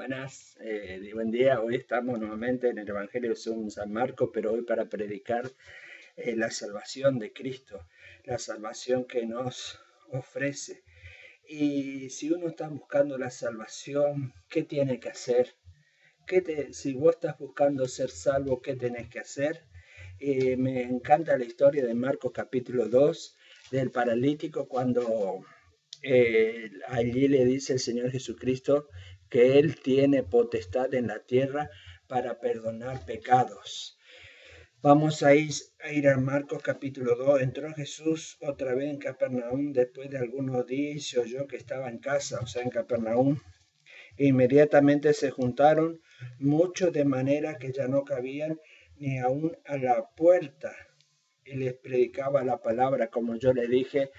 Buenas, buen día. Hoy estamos nuevamente en el Evangelio según San Marcos, pero hoy para predicar la salvación de Cristo, la salvación que nos ofrece. Y si uno está buscando la salvación, ¿qué tiene que hacer? Si vos estás buscando ser salvo, ¿qué tenés que hacer? Me encanta la historia de Marcos capítulo 2 del paralítico cuando allí le dice el Señor Jesucristo que Él tiene potestad en la tierra para perdonar pecados. Vamos a ir a Marcos capítulo 2. Entró Jesús otra vez en Capernaum después de algunos días y se oyó que estaba en casa, o sea, en Capernaum. Inmediatamente se juntaron muchos de manera que ya no cabían ni aún a la puerta. Y les predicaba la palabra, como yo le dije,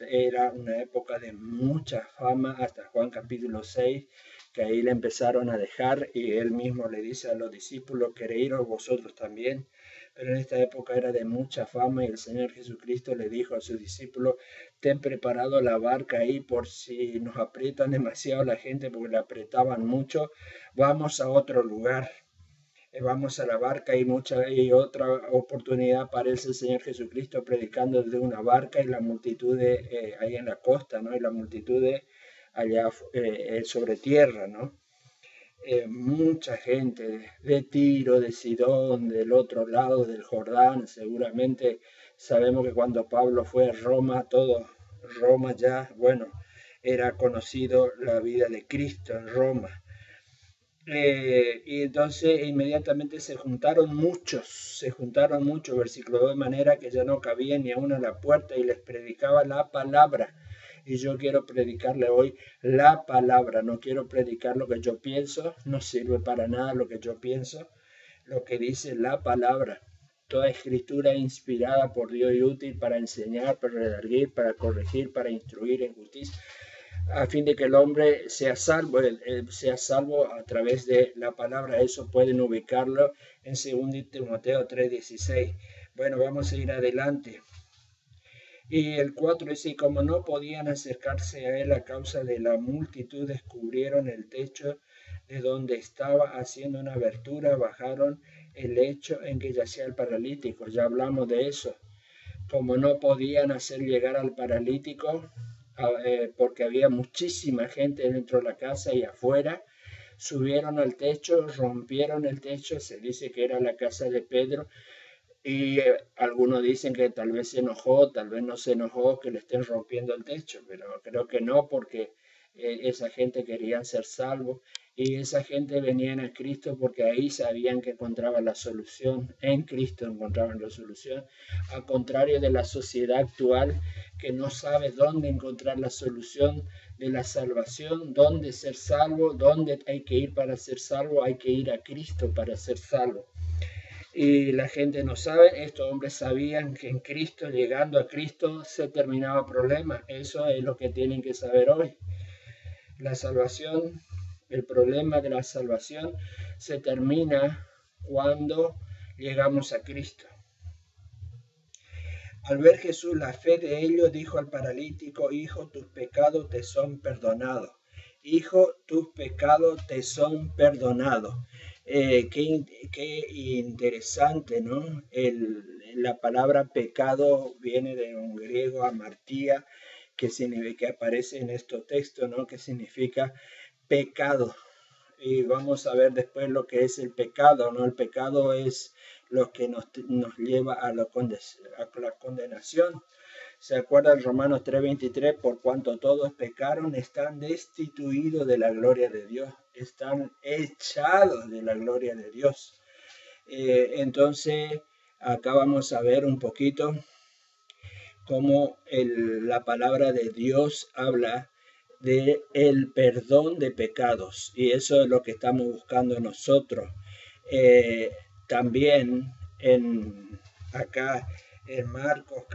era una época de mucha fama hasta Juan capítulo 6, que ahí le empezaron a dejar y él mismo le dice a los discípulos, ¿queréis iros vosotros también? Pero en esta época era de mucha fama y el Señor Jesucristo le dijo a sus discípulos, ten preparado la barca ahí por si nos aprietan demasiado la gente, porque la apretaban mucho, vamos a otro lugar. Vamos a la barca y otra oportunidad aparece el Señor Jesucristo predicando desde una barca y la multitud ahí en la costa, ¿no? Y la multitud allá sobre tierra, ¿no? Mucha gente de Tiro, de Sidón, del otro lado del Jordán. Seguramente sabemos que cuando Pablo fue a Roma, todo Roma ya, bueno, era conocido la vida de Cristo en Roma. Y entonces inmediatamente se juntaron muchos, versículo 2, de manera que ya no cabía ni aún a la puerta y les predicaba la palabra. Y yo quiero predicarle hoy la palabra, no quiero predicar lo que yo pienso, no sirve para nada lo que yo pienso, lo que dice la palabra. Toda escritura inspirada por Dios y útil para enseñar, para redarguir, para corregir, para instruir en justicia, a fin de que el hombre sea salvo, sea salvo a través de la palabra. Eso pueden ubicarlo en 2 Timoteo 3:16. Bueno, vamos a ir adelante. Y el 4 dice, y como no podían acercarse a él a causa de la multitud, descubrieron el techo de donde estaba haciendo una abertura, bajaron el lecho en que yacía el paralítico. Ya hablamos de eso. Como no podían hacer llegar al paralítico, porque había muchísima gente dentro de la casa y afuera, subieron al techo, rompieron el techo, se dice que era la casa de Pedro, y algunos dicen que tal vez se enojó, tal vez no se enojó que le estén rompiendo el techo, pero creo que no, porque esa gente quería ser salvos y esa gente venía a Cristo porque ahí sabían que encontraban la solución, en Cristo encontraban la solución, al contrario de la sociedad actual que no sabe dónde encontrar la solución de la salvación, dónde ser salvo, dónde hay que ir para ser salvo, hay que ir a Cristo para ser salvo. Y la gente no sabe, estos hombres sabían que en Cristo, llegando a Cristo, se terminaba el problema. Eso es lo que tienen que saber hoy. La salvación, el problema de la salvación se termina cuando llegamos a Cristo. Al ver Jesús la fe de ellos, dijo al paralítico, hijo, tus pecados te son perdonados. Hijo, tus pecados te son perdonados. Qué interesante, ¿no? La palabra pecado viene de un griego amartía, que aparece en estos textos, ¿no? Que significa pecado. Y vamos a ver después lo que es el pecado, ¿no? El pecado es lo que nos lleva a la condenación. ¿Se acuerdan Romanos 3:23? Por cuanto todos pecaron, están destituidos de la gloria de Dios, están echados de la gloria de Dios. Entonces, acá vamos a ver un poquito cómo la palabra de Dios habla de el perdón de pecados, y eso es lo que estamos buscando nosotros. También acá en Mateo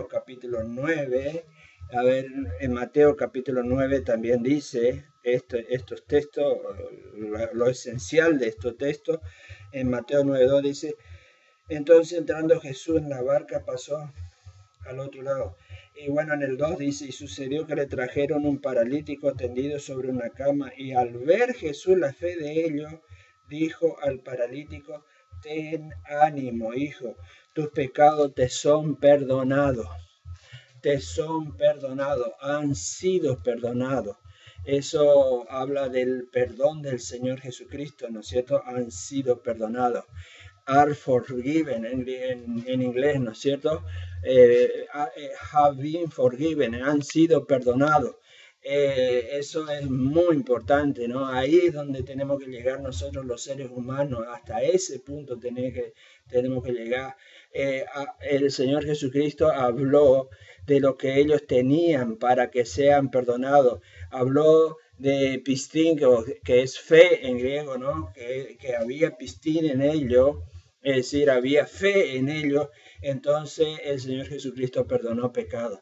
capítulo 9, a ver, en Mateo capítulo 9 también dice estos textos, lo esencial de estos textos. En Mateo 9:2 dice, entonces entrando Jesús en la barca pasó al otro lado, Y bueno, en el 2 dice, y sucedió que le trajeron un paralítico tendido sobre una cama, y al ver Jesús la fe de ellos, dijo al paralítico, ten ánimo, hijo, tus pecados te son perdonados, han sido perdonados. Eso habla del perdón del Señor Jesucristo, ¿no es cierto? Han sido perdonados. Are forgiven en inglés, ¿no es cierto? Have been forgiven, han sido perdonados. Eso es muy importante, ¿no? Ahí es donde tenemos que llegar nosotros los seres humanos, hasta ese punto tenemos que llegar. El Señor Jesucristo habló de lo que ellos tenían para que sean perdonados. Habló de pistín, que es fe en griego, ¿no? Que había pistín en ellos, es decir, había fe en ellos, entonces el Señor Jesucristo perdonó pecados.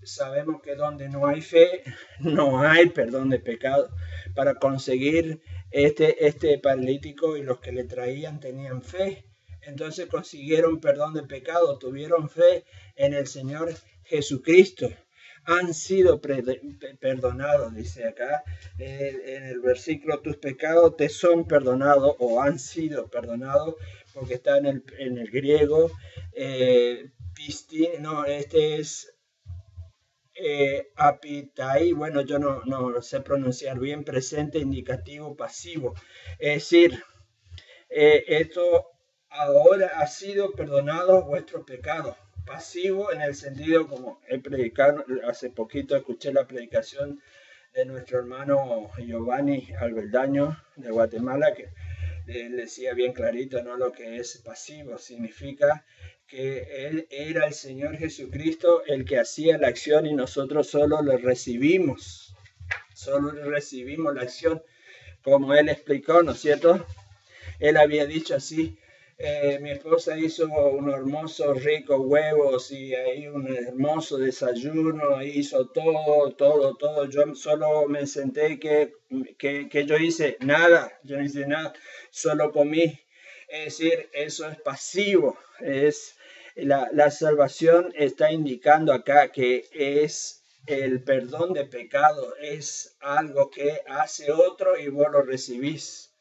Sabemos que donde no hay fe, no hay perdón de pecado. Para conseguir este paralítico y los que le traían tenían fe, entonces consiguieron perdón de pecado, tuvieron fe en el Señor Jesucristo. Han sido perdonados, dice acá en el versículo, tus pecados te son perdonados o han sido perdonados, porque está en el griego, este es apitai, bueno, yo no sé pronunciar bien, presente, indicativo, pasivo. Es decir, esto ahora ha sido perdonado vuestros pecados. Pasivo en el sentido, como he predicado, hace poquito escuché la predicación de nuestro hermano Giovanni Albeldaño de Guatemala, que él decía bien clarito, ¿no? Lo que es pasivo significa que él era el Señor Jesucristo el que hacía la acción y nosotros solo le recibimos la acción, como él explicó, ¿no es cierto? Él había dicho así, mi esposa hizo unos hermosos ricos huevos y ahí un hermoso desayuno, hizo todo, yo solo me senté que yo hice nada, solo comí. Es decir, eso es pasivo, la salvación está indicando acá que es el perdón de pecado, es algo que hace otro y vos lo recibís.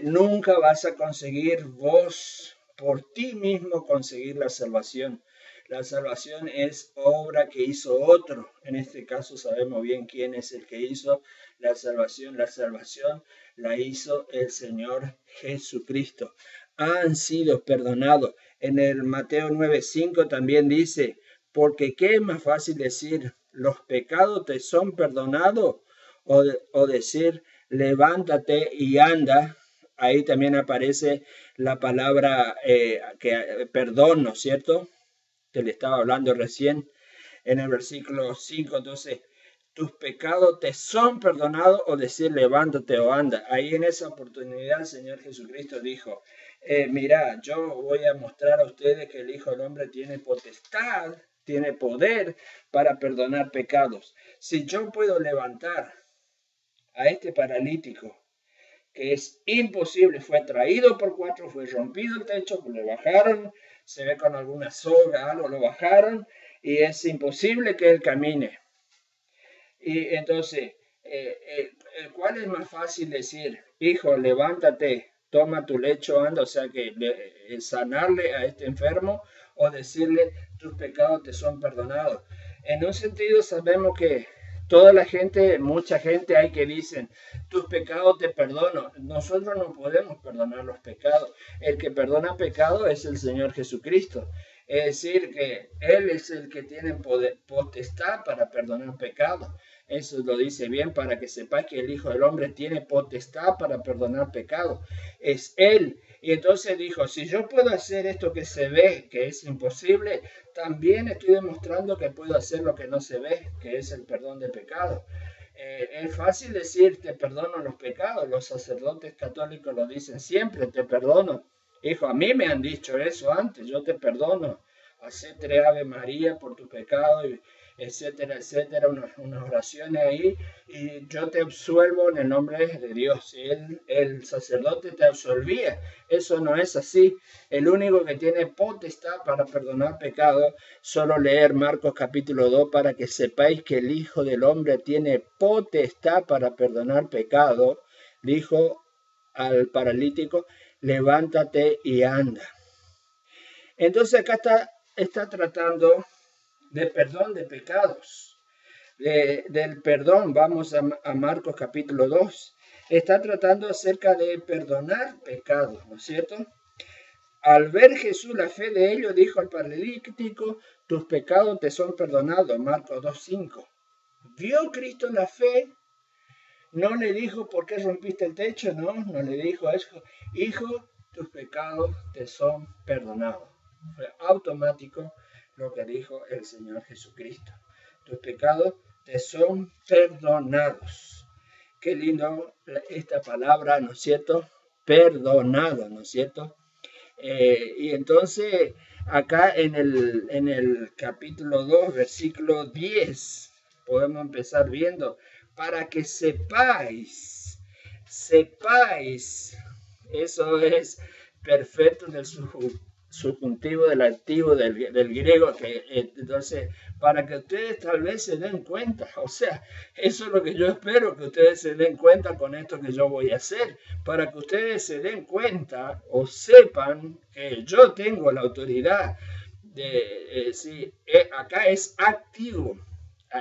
Nunca vas a conseguir vos por ti mismo conseguir la salvación. La salvación es obra que hizo otro. En este caso sabemos bien quién es el que hizo la salvación. La salvación la hizo el Señor Jesucristo. Han sido perdonados. En el Mateo 9:5 también dice, porque ¿qué es más fácil decir? ¿Los pecados te son perdonados? O decir, levántate y anda. Ahí también aparece la palabra perdón, ¿no es cierto? Que le estaba hablando recién en el versículo 5. Entonces, tus pecados te son perdonados, o decir levántate o anda. Ahí en esa oportunidad el Señor Jesucristo dijo, mira, yo voy a mostrar a ustedes que el Hijo del Hombre tiene potestad, tiene poder para perdonar pecados. Si yo puedo levantar a este paralítico, que es imposible, fue traído por 4, fue rompido el techo, le bajaron, se ve con alguna soga, algo, lo bajaron, y es imposible que él camine. Y entonces, ¿cuál es más fácil decir? Hijo, levántate, toma tu lecho, anda, o sea que sanarle a este enfermo, o decirle, tus pecados te son perdonados. En un sentido sabemos que mucha gente hay que dicen, tus pecados te perdono. Nosotros no podemos perdonar los pecados. El que perdona pecados es el Señor Jesucristo. Es decir, que Él es el que tiene potestad para perdonar pecados. Eso lo dice bien para que sepáis que el Hijo del Hombre tiene potestad para perdonar pecados. Es Él. Y entonces dijo, si yo puedo hacer esto que se ve, que es imposible, también estoy demostrando que puedo hacer lo que no se ve, que es el perdón de pecados. Es fácil decir, te perdono los pecados. Los sacerdotes católicos lo dicen siempre, te perdono. Hijo, a mí me han dicho eso antes, yo te perdono. Hacé 3 Ave María por tu pecado etcétera, etcétera, unas oraciones ahí, y yo te absuelvo en el nombre de Dios. El sacerdote te absolvía. Eso no es así. El único que tiene potestad para perdonar pecados, solo leer Marcos capítulo 2 para que sepáis que el Hijo del Hombre tiene potestad para perdonar pecados. Dijo al paralítico, levántate y anda. Entonces acá está tratando de perdón de pecados, del perdón. Vamos a Marcos capítulo 2. Está tratando acerca de perdonar pecados, ¿no es cierto? Al ver Jesús la fe de ellos, dijo al paralítico, tus pecados te son perdonados, Marcos 2:5. ¿Vio Cristo la fe? No le dijo, ¿por qué rompiste el techo? No le dijo eso. Hijo, tus pecados te son perdonados. Fue automático lo que dijo el Señor Jesucristo. Tus pecados te son perdonados. Qué lindo esta palabra, ¿no es cierto? Perdonado, ¿no es cierto? Y entonces, acá en el capítulo 2, versículo 10, podemos empezar viendo, para que sepáis, eso es perfecto del subjuntivo del activo del griego, que entonces, para que ustedes tal vez se den cuenta, o sea, eso es lo que yo espero, que ustedes se den cuenta con esto que yo voy a hacer, para que ustedes se den cuenta o sepan que yo tengo la autoridad de decir, acá es activo.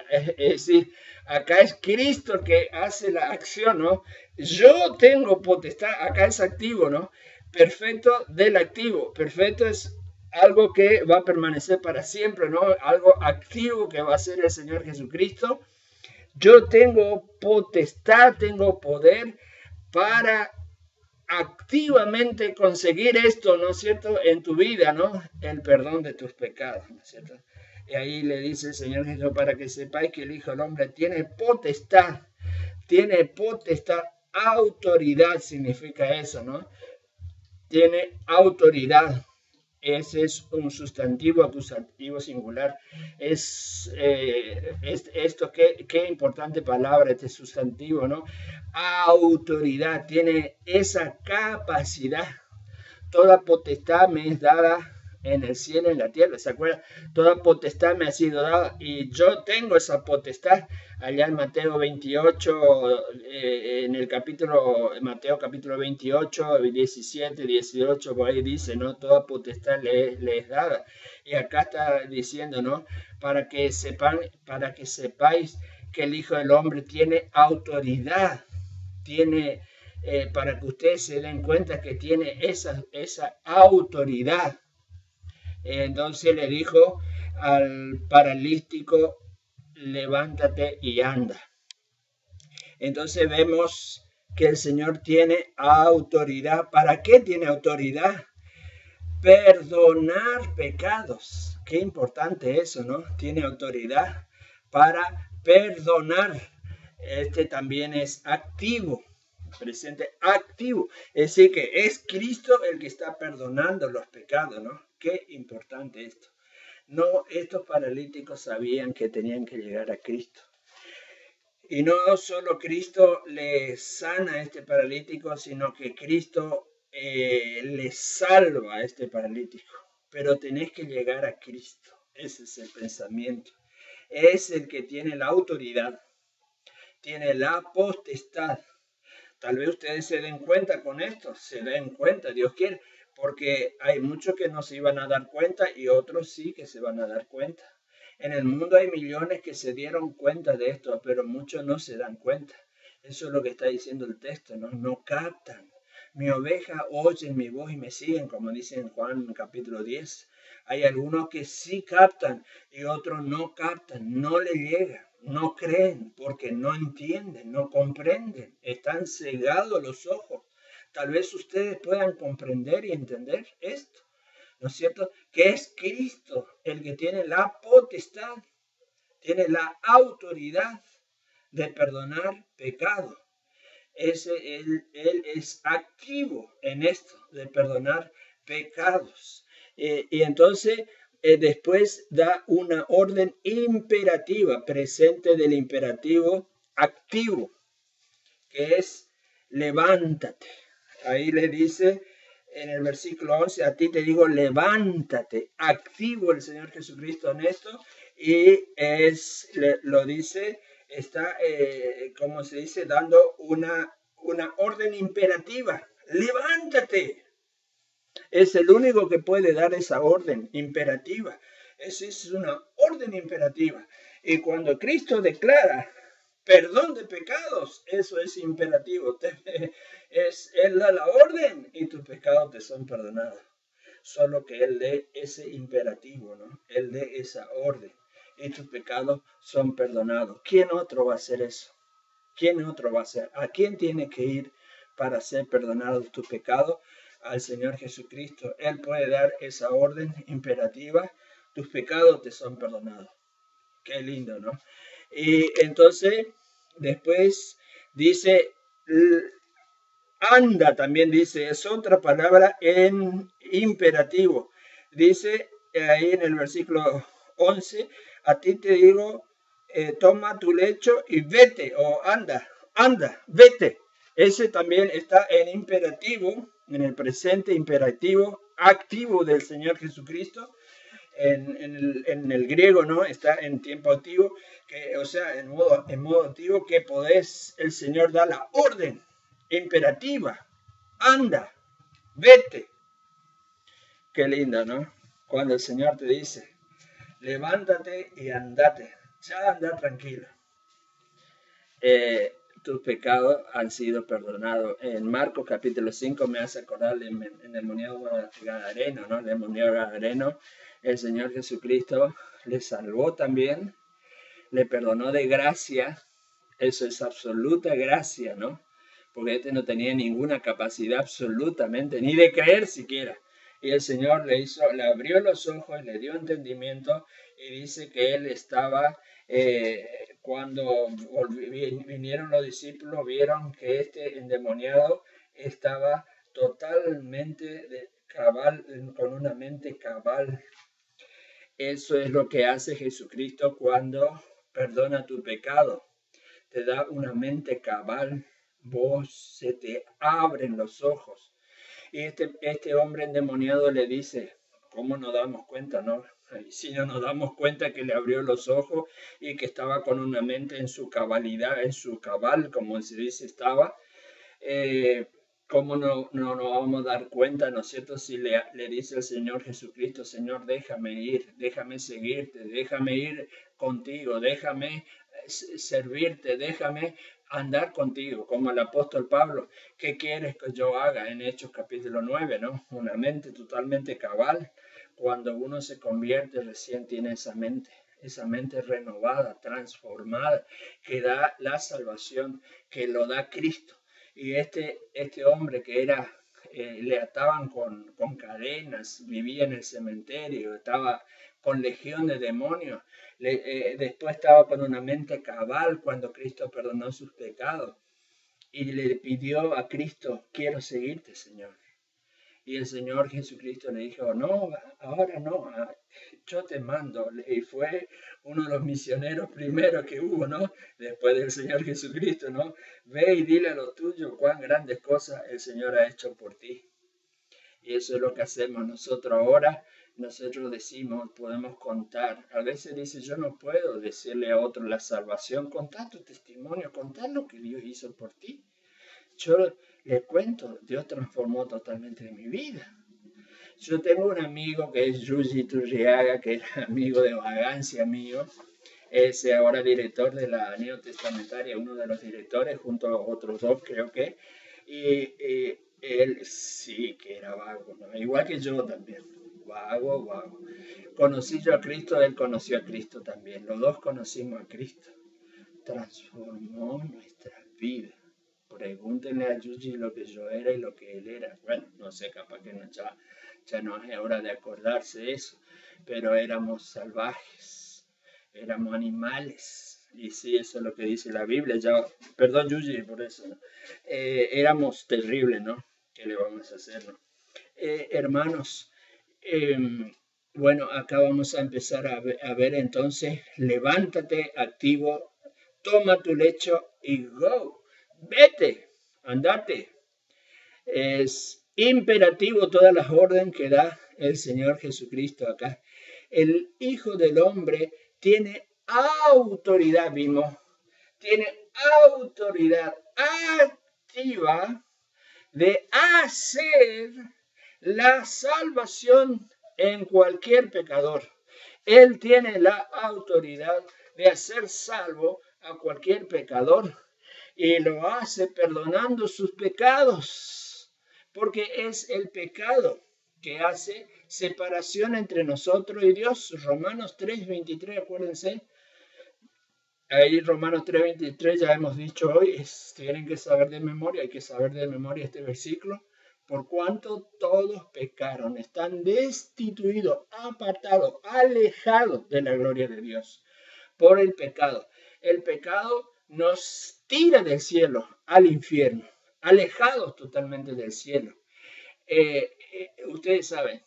Es decir, acá es Cristo que hace la acción, ¿no? Yo tengo potestad, acá es activo, ¿no? Perfecto del activo. Perfecto es algo que va a permanecer para siempre, ¿no? Algo activo que va a ser el Señor Jesucristo. Yo tengo potestad, tengo poder para activamente conseguir esto, ¿no es cierto?, en tu vida, ¿no? El perdón de tus pecados, ¿no es cierto? Y ahí le dice el Señor Jesús, para que sepáis que el Hijo del Hombre tiene potestad, autoridad significa eso, ¿no? Tiene autoridad. Ese es un sustantivo acusativo singular. Esto, qué importante palabra, este sustantivo, ¿no? Autoridad, tiene esa capacidad. Toda potestad me es dada en el cielo y en la tierra, ¿se acuerdan? Toda potestad me ha sido dada y yo tengo esa potestad. Allá en Mateo 28, en el Mateo capítulo 28, 17, 18, por ahí dice, ¿no? Toda potestad le es dada. Y acá está diciendo, ¿no? Para que sepáis que el Hijo del Hombre tiene autoridad, para que ustedes se den cuenta que tiene esa autoridad. Entonces le dijo al paralítico, levántate y anda. Entonces vemos que el Señor tiene autoridad. ¿Para qué tiene autoridad? Perdonar pecados. Qué importante eso, ¿no? Tiene autoridad para perdonar. Este también es activo, presente activo. Es decir, que es Cristo el que está perdonando los pecados, ¿no? Qué importante esto. No, estos paralíticos sabían que tenían que llegar a Cristo. Y no solo Cristo le sana a este paralítico, sino que Cristo le salva a este paralítico. Pero tenés que llegar a Cristo. Ese es el pensamiento. Es el que tiene la autoridad, tiene la potestad. Tal vez ustedes se den cuenta con esto, se den cuenta, Dios quiere, porque hay muchos que no se iban a dar cuenta y otros sí que se van a dar cuenta. En el mundo hay millones que se dieron cuenta de esto, pero muchos no se dan cuenta. Eso es lo que está diciendo el texto, ¿no? No captan. Mi oveja oyen mi voz y me siguen, como dice en Juan capítulo 10. Hay algunos que sí captan y otros no captan, no le llegan. No creen porque no entienden, no comprenden, están cegados los ojos. Tal vez ustedes puedan comprender y entender esto, ¿no es cierto? Que es Cristo el que tiene la potestad, tiene la autoridad de perdonar pecado. Él es activo en esto de perdonar pecados. Y entonces después da una orden imperativa, presente del imperativo activo, que es levántate. Ahí le dice en el versículo 11, a ti te digo, levántate, activo el Señor Jesucristo en esto, y lo dice, está, como se dice, dando una orden imperativa, levántate. Es el único que puede dar esa orden imperativa. Esa es una orden imperativa. Y cuando Cristo declara perdón de pecados, eso es imperativo. Él da la orden y tus pecados te son perdonados. Solo que Él dé ese imperativo, ¿no? Él dé esa orden y tus pecados son perdonados. ¿Quién otro va a hacer eso? ¿Quién otro va a hacer? ¿A quién tiene que ir para ser perdonados tus pecados? Al Señor Jesucristo. Él puede dar esa orden imperativa. Tus pecados te son perdonados. Qué lindo, ¿no? Y entonces, después dice, anda también dice, es otra palabra en imperativo. Dice ahí en el versículo 11, a ti te digo, toma tu lecho y vete, o anda, vete. Ese también está en imperativo, en el presente imperativo activo del Señor Jesucristo. En el griego, ¿no? Está en tiempo activo, que, o sea, en modo activo, que el Señor da la orden imperativa, anda, vete. Qué lindo, ¿no? Cuando el Señor te dice, levántate y andate, ya anda tranquilo. Tus pecados han sido perdonados. En Marcos capítulo 5 me hace acordar el endemoniado gadareno, ¿no? El endemoniado gadareno, el Señor Jesucristo le salvó también, le perdonó de gracia. Eso es absoluta gracia, ¿no? Porque este no tenía ninguna capacidad absolutamente, ni de creer siquiera. Y el Señor le abrió los ojos, le dio entendimiento y dice que él estaba, cuando vinieron los discípulos, vieron que este endemoniado estaba totalmente cabal, con una mente cabal. Eso es lo que hace Jesucristo cuando perdona tu pecado. Te da una mente cabal, se te abren los ojos. Y este hombre endemoniado le dice, ¿cómo nos damos cuenta, no? Y si no nos damos cuenta que le abrió los ojos y que estaba con una mente en su cabalidad, en su cabal, como se dice, estaba, ¿cómo no nos vamos a dar cuenta, no es cierto? Si le dice el Señor Jesucristo, Señor, déjame ir, déjame seguirte, déjame ir contigo, déjame servirte, déjame andar contigo, como el apóstol Pablo. ¿Qué quieres que yo haga? En Hechos capítulo 9, ¿no? Una mente totalmente cabal. Cuando uno se convierte, recién tiene esa mente renovada, transformada, que da la salvación, que lo da Cristo. Y este hombre que era, le ataban con cadenas, vivía en el cementerio, estaba con legión de demonios, después estaba con una mente cabal cuando Cristo perdonó sus pecados y le pidió a Cristo, quiero seguirte, Señor. Y el Señor Jesucristo le dijo, no, ahora no, yo te mando. Y fue uno de los misioneros primeros que hubo, ¿no? Después del Señor Jesucristo, ¿no? Ve y dile a los tuyos cuán grandes cosas el Señor ha hecho por ti. Y eso es lo que hacemos nosotros ahora. Nosotros decimos, podemos contar. A veces dice, yo no puedo decirle a otro la salvación. Contar tu testimonio, contar lo que Dios hizo por ti. Yo le cuento, Dios transformó totalmente mi vida. Yo tengo un amigo que es Yuji Turriaga, que era amigo de vagancia mío. Es ahora director de la Neotestamentaria, uno de los directores, junto a otros dos, creo que. Y él sí que era vago, ¿no? Igual que yo también. Vago. Conocí yo a Cristo, él conoció a Cristo también. Los dos conocimos a Cristo. Transformó nuestra vida. Pregúntenle a Yuji lo que yo era y lo que él era. Bueno, no sé, capaz que no, ya no es hora de acordarse de eso, pero éramos salvajes, éramos animales. Y sí, eso es lo que dice la Biblia. Perdón, Yuji, por eso, ¿no? Éramos terribles, ¿no? ¿Qué le vamos a hacer, no? Hermanos, Bueno, acá vamos a empezar a ver entonces, levántate activo, toma tu lecho y go, vete, andate. Es imperativo todas las órdenes que da el Señor Jesucristo acá. El Hijo del Hombre tiene autoridad, vimos, tiene autoridad activa de hacer la salvación en cualquier pecador. Él tiene la autoridad de hacer salvo a cualquier pecador y lo hace perdonando sus pecados, porque es el pecado que hace separación entre nosotros y Dios. Romanos 3:23, acuérdense. Ahí Romanos 3:23 ya hemos dicho hoy, tienen que saber de memoria, hay que saber de memoria este versículo. Por cuanto todos pecaron, están destituidos, apartados, alejados de la gloria de Dios por el pecado. El pecado nos tira del cielo al infierno, alejados totalmente del cielo. Ustedes saben,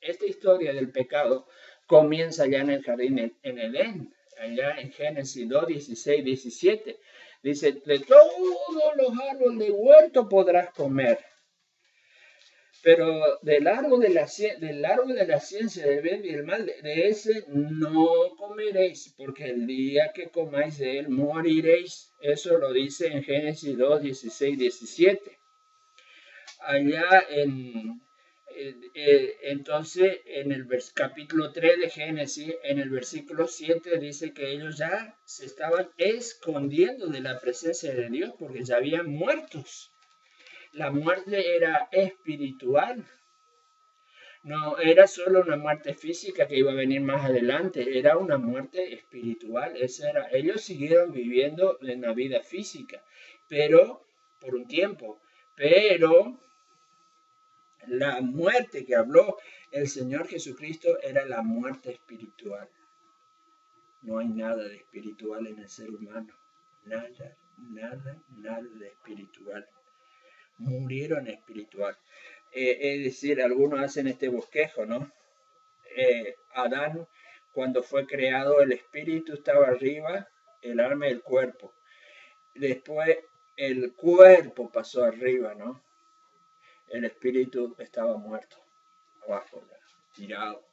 esta historia del pecado comienza ya en el jardín en Edén, allá en Génesis 2, 16, 17. Dice, de todos los árboles de huerto podrás comer, pero del árbol de la ciencia del bien y el mal, de ese no comeréis, porque el día que comáis de él moriréis. Eso lo dice en Génesis 2, 16, 17. Allá entonces en el capítulo 3 de Génesis, en el versículo 7, dice que ellos ya se estaban escondiendo de la presencia de Dios porque ya habían muertos. La muerte era espiritual, no era solo una muerte física que iba a venir más adelante, era una muerte espiritual. Ellos siguieron viviendo en la vida física, pero por un tiempo, pero la muerte que habló el Señor Jesucristo era la muerte espiritual. No hay nada de espiritual en el ser humano. Nada, nada de espiritual. Murieron espiritual. Es decir, algunos hacen este bosquejo, ¿no? Adán, cuando fue creado, el espíritu estaba arriba, el alma y el cuerpo. Después el cuerpo pasó arriba, ¿no? El espíritu estaba muerto, abajo, tirado.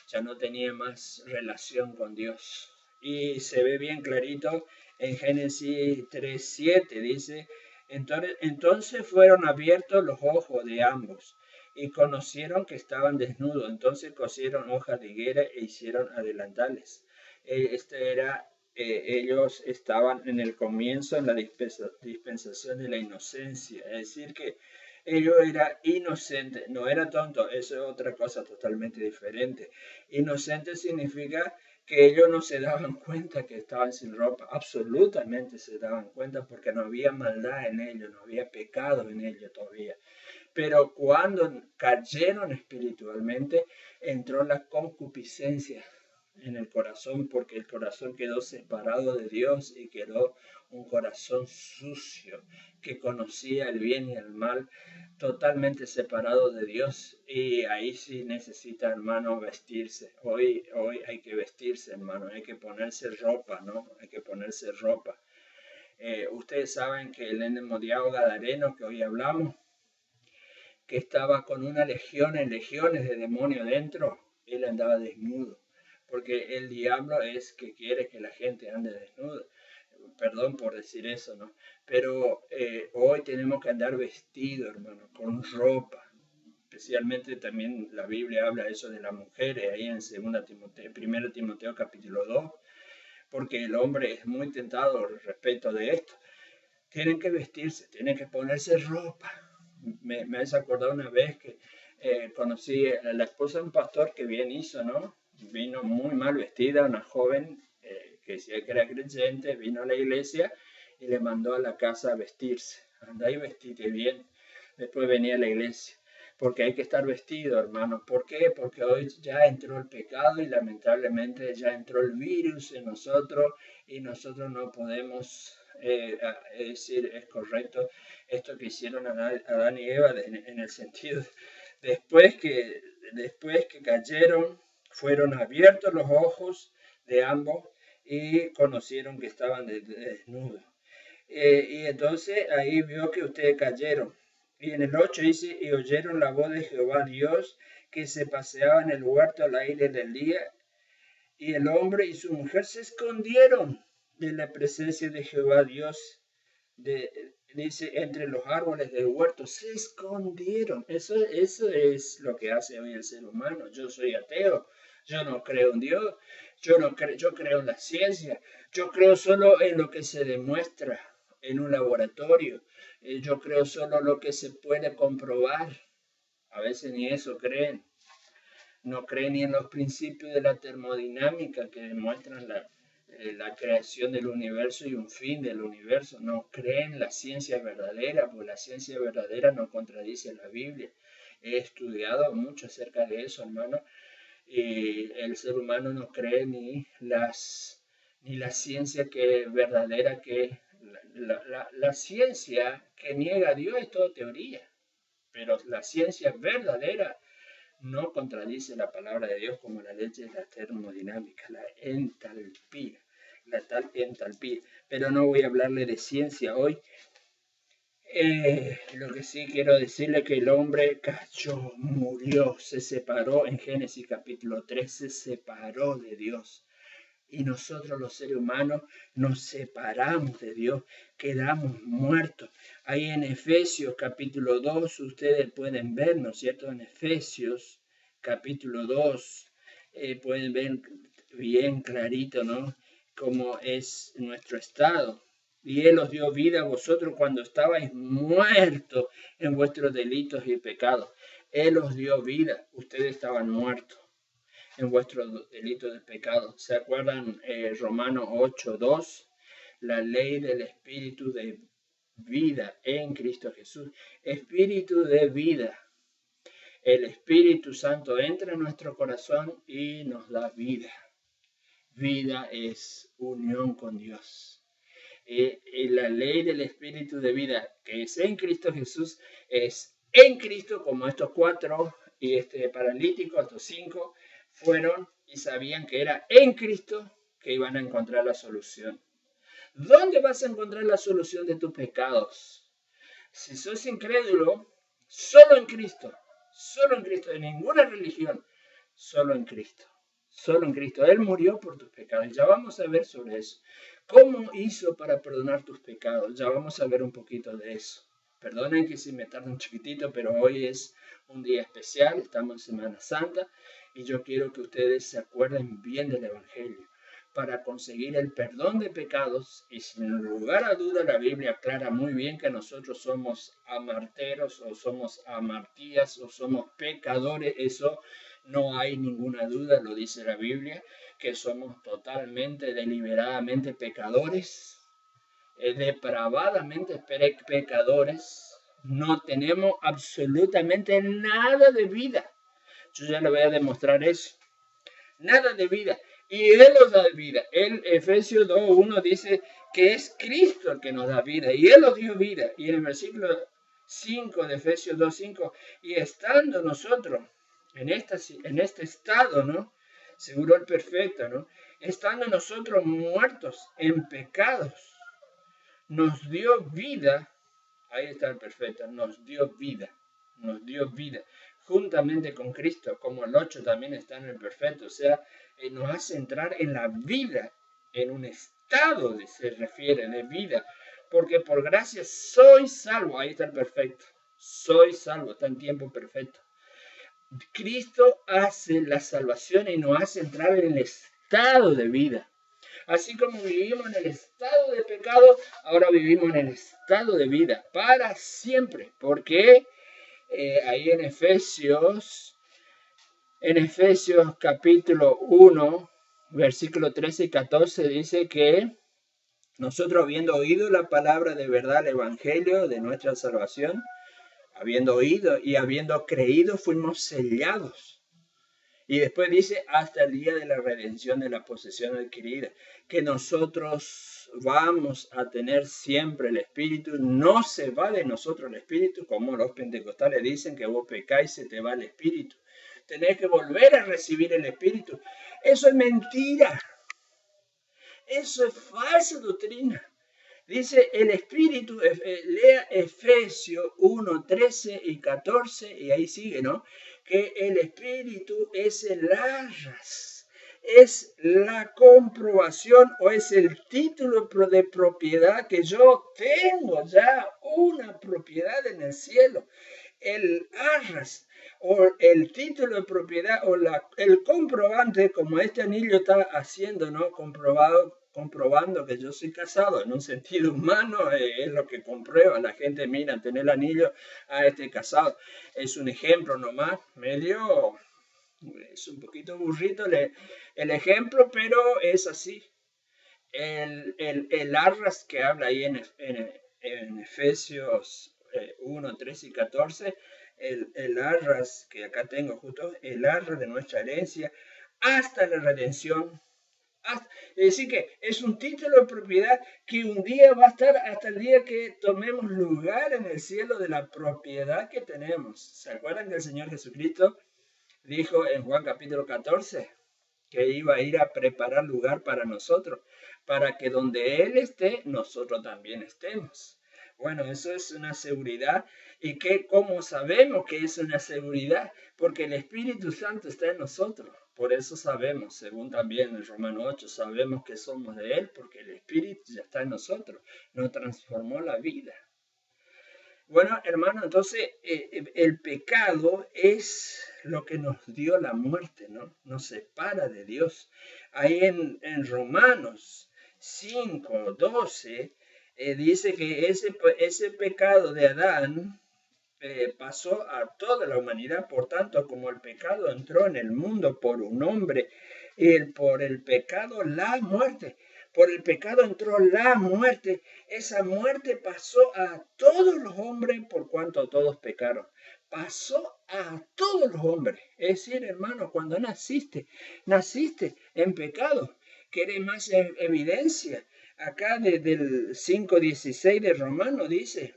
Ya no tenía más relación con Dios. Y se ve bien clarito en Génesis 3:7, dice, entonces fueron abiertos los ojos de ambos y conocieron que estaban desnudos. Entonces cosieron hojas de higuera e hicieron adelantales. Ellos estaban en el comienzo, en la dispensación de la inocencia. Es decir, que ellos eran inocentes, no era tonto, eso es otra cosa totalmente diferente. Inocente significa que ellos no se daban cuenta que estaban sin ropa, absolutamente se daban cuenta porque no había maldad en ellos, no había pecado en ellos todavía. Pero cuando cayeron espiritualmente, entró la concupiscencia en el corazón, porque el corazón quedó separado de Dios y quedó un corazón sucio que conocía el bien y el mal, totalmente separado de Dios. Y ahí sí necesita, hermano, vestirse. Hoy hay que vestirse, hermano, hay que ponerse ropa, ¿no? Hay que ponerse ropa. Ustedes saben que el endemoniado gadareno que hoy hablamos, que estaba con una legión en legiones de demonios dentro, él andaba desnudo, porque el diablo es que quiere que la gente ande desnuda. Perdón por decir eso, ¿no? Pero hoy tenemos que andar vestido, hermano, con ropa. Especialmente también la Biblia habla eso de las mujeres, ahí en 1 Timoteo capítulo 2, porque el hombre es muy tentado respecto de esto. Tienen que vestirse, tienen que ponerse ropa. Me has acordado una vez que conocí a la esposa de un pastor que bien hizo, ¿no? Vino muy mal vestida, una joven que decía que era creyente, vino a la iglesia y le mandó a la casa a vestirse. Anda y vestite bien. Después venía a la iglesia. Porque hay que estar vestido, hermano. ¿Por qué? Porque hoy ya entró el pecado y lamentablemente ya entró el virus en nosotros y nosotros no podemos es decir, es correcto esto que hicieron Adán y Eva en el sentido después que cayeron, fueron abiertos los ojos de ambos y conocieron que estaban desnudos. Y entonces ahí vio que ustedes cayeron. Y en el 8 dice, y oyeron la voz de Jehová Dios que se paseaba en el huerto al aire del día, y el hombre y su mujer se escondieron de la presencia de Jehová Dios, dice, entre los árboles del huerto, se escondieron. Eso es lo que hace hoy el ser humano. Yo soy ateo, yo no creo en Dios, yo creo en la ciencia, yo creo solo en lo que se demuestra en un laboratorio, yo creo solo lo que se puede comprobar. A veces ni eso creen. No creen ni en los principios de la termodinámica que demuestran la creación del universo y un fin del universo. No creen en la ciencia verdadera, porque la ciencia verdadera no contradice la Biblia. He estudiado mucho acerca de eso, hermano, y el ser humano no cree ni la ciencia verdadera que la ciencia que niega a Dios es toda teoría, pero la ciencia verdadera no contradice la palabra de Dios como la ley de la termodinámica, la entalpía, la tal entalpía. Pero no voy a hablarle de ciencia hoy. Lo que sí quiero decirle que el hombre cayó, murió, se separó en Génesis capítulo 3, se separó de Dios. Y nosotros los seres humanos nos separamos de Dios, quedamos muertos. Ahí en Efesios capítulo 2, ustedes pueden ver, ¿no es cierto? En Efesios capítulo 2, pueden ver bien clarito, ¿no? Cómo es nuestro estado. Y Él os dio vida a vosotros cuando estabais muertos en vuestros delitos y pecados. Él os dio vida, ustedes estaban muertos en vuestros delitos de pecado. ¿Se acuerdan Romanos 8:2? La ley del espíritu de vida en Cristo Jesús. Espíritu de vida. El Espíritu Santo entra en nuestro corazón y nos da vida. Vida es unión con Dios. La ley del espíritu de vida que es en Cristo Jesús es en Cristo, como estos 4 y este paralítico, estos 5, fueron y sabían que era en Cristo que iban a encontrar la solución. ¿Dónde vas a encontrar la solución de tus pecados? Si sos incrédulo, solo en Cristo, de ninguna religión, solo en Cristo. Solo en Cristo. Él murió por tus pecados. Ya vamos a ver sobre eso. ¿Cómo hizo para perdonar tus pecados? Ya vamos a ver un poquito de eso. Perdonen que si me tardo un chiquitito, pero hoy es un día especial. Estamos en Semana Santa y yo quiero que ustedes se acuerden bien del Evangelio. Para conseguir el perdón de pecados, y sin lugar a duda la Biblia aclara muy bien que nosotros somos amarteros o somos amartías o somos pecadores. Eso no hay ninguna duda, lo dice la Biblia, que somos totalmente, deliberadamente pecadores, depravadamente pecadores. No tenemos absolutamente nada de vida. Yo ya le voy a demostrar eso. Nada de vida. Y Él nos da vida. El Efesios 2:1 dice que es Cristo el que nos da vida. Y Él nos dio vida. Y en el versículo 5 de Efesios 2:5, y estando nosotros en este estado, ¿no? Seguro el perfecto, ¿no? Estando nosotros muertos en pecados, nos dio vida. Ahí está el perfecto. Nos dio vida. Juntamente con Cristo, como el 8 también está en el perfecto, o sea, nos hace entrar en la vida, en un estado se refiere de vida, porque por gracia soy salvo. Ahí está el perfecto, soy salvo, está en tiempo perfecto. Cristo hace la salvación y nos hace entrar en el estado de vida. Así como vivimos en el estado de pecado, ahora vivimos en el estado de vida para siempre, porque ahí en Efesios capítulo 1, versículo 13 y 14 dice que nosotros, habiendo oído la palabra de verdad, el evangelio de nuestra salvación, habiendo oído y habiendo creído, fuimos sellados. Y después dice, hasta el día de la redención de la posesión adquirida, que nosotros nosotros vamos a tener siempre el Espíritu, no se va de nosotros el Espíritu, como los pentecostales dicen que vos pecáis y se te va el Espíritu. Tenés que volver a recibir el Espíritu. Eso es mentira. Eso es falsa doctrina. Dice el Espíritu, lea Efesios 1, 13 y 14, y ahí sigue, ¿no? Que el Espíritu es el arras, es la comprobación o es el título de propiedad que yo tengo ya una propiedad en el cielo. El arras o el título de propiedad o el comprobante, como este anillo está haciendo, ¿no? Comprobando que yo soy casado en un sentido humano, es lo que comprueba. La gente mira, tener el anillo, este casado. Es un ejemplo nomás, medio, es un poquito burrito el ejemplo, pero es así. El arras que habla ahí en Efesios 1, 13 y 14, el arras que acá tengo justo, el arras de nuestra herencia hasta la redención. Es decir, que es un título de propiedad que un día va a estar hasta el día que tomemos lugar en el cielo de la propiedad que tenemos. ¿Se acuerdan que el Señor Jesucristo dijo en Juan capítulo 14 que iba a ir a preparar lugar para nosotros, para que donde Él esté, nosotros también estemos? Bueno, eso es una seguridad. ¿Y cómo sabemos que es una seguridad? Porque el Espíritu Santo está en nosotros. Por eso sabemos, según también en Romanos 8, sabemos que somos de Él, porque el Espíritu ya está en nosotros, nos transformó la vida. Bueno, hermano, entonces el pecado es lo que nos dio la muerte, ¿no? Nos separa de Dios. Ahí en Romanos 5, 12, dice que ese pecado de Adán pasó a toda la humanidad, por tanto, como el pecado entró en el mundo por un hombre, por el pecado la muerte. Por el pecado entró la muerte. Esa muerte pasó a todos los hombres por cuanto todos pecaron. Pasó a todos los hombres. Es decir, hermano, cuando naciste en pecado. ¿Querés más evidencia? Acá desde el 5:16 de Romano dice: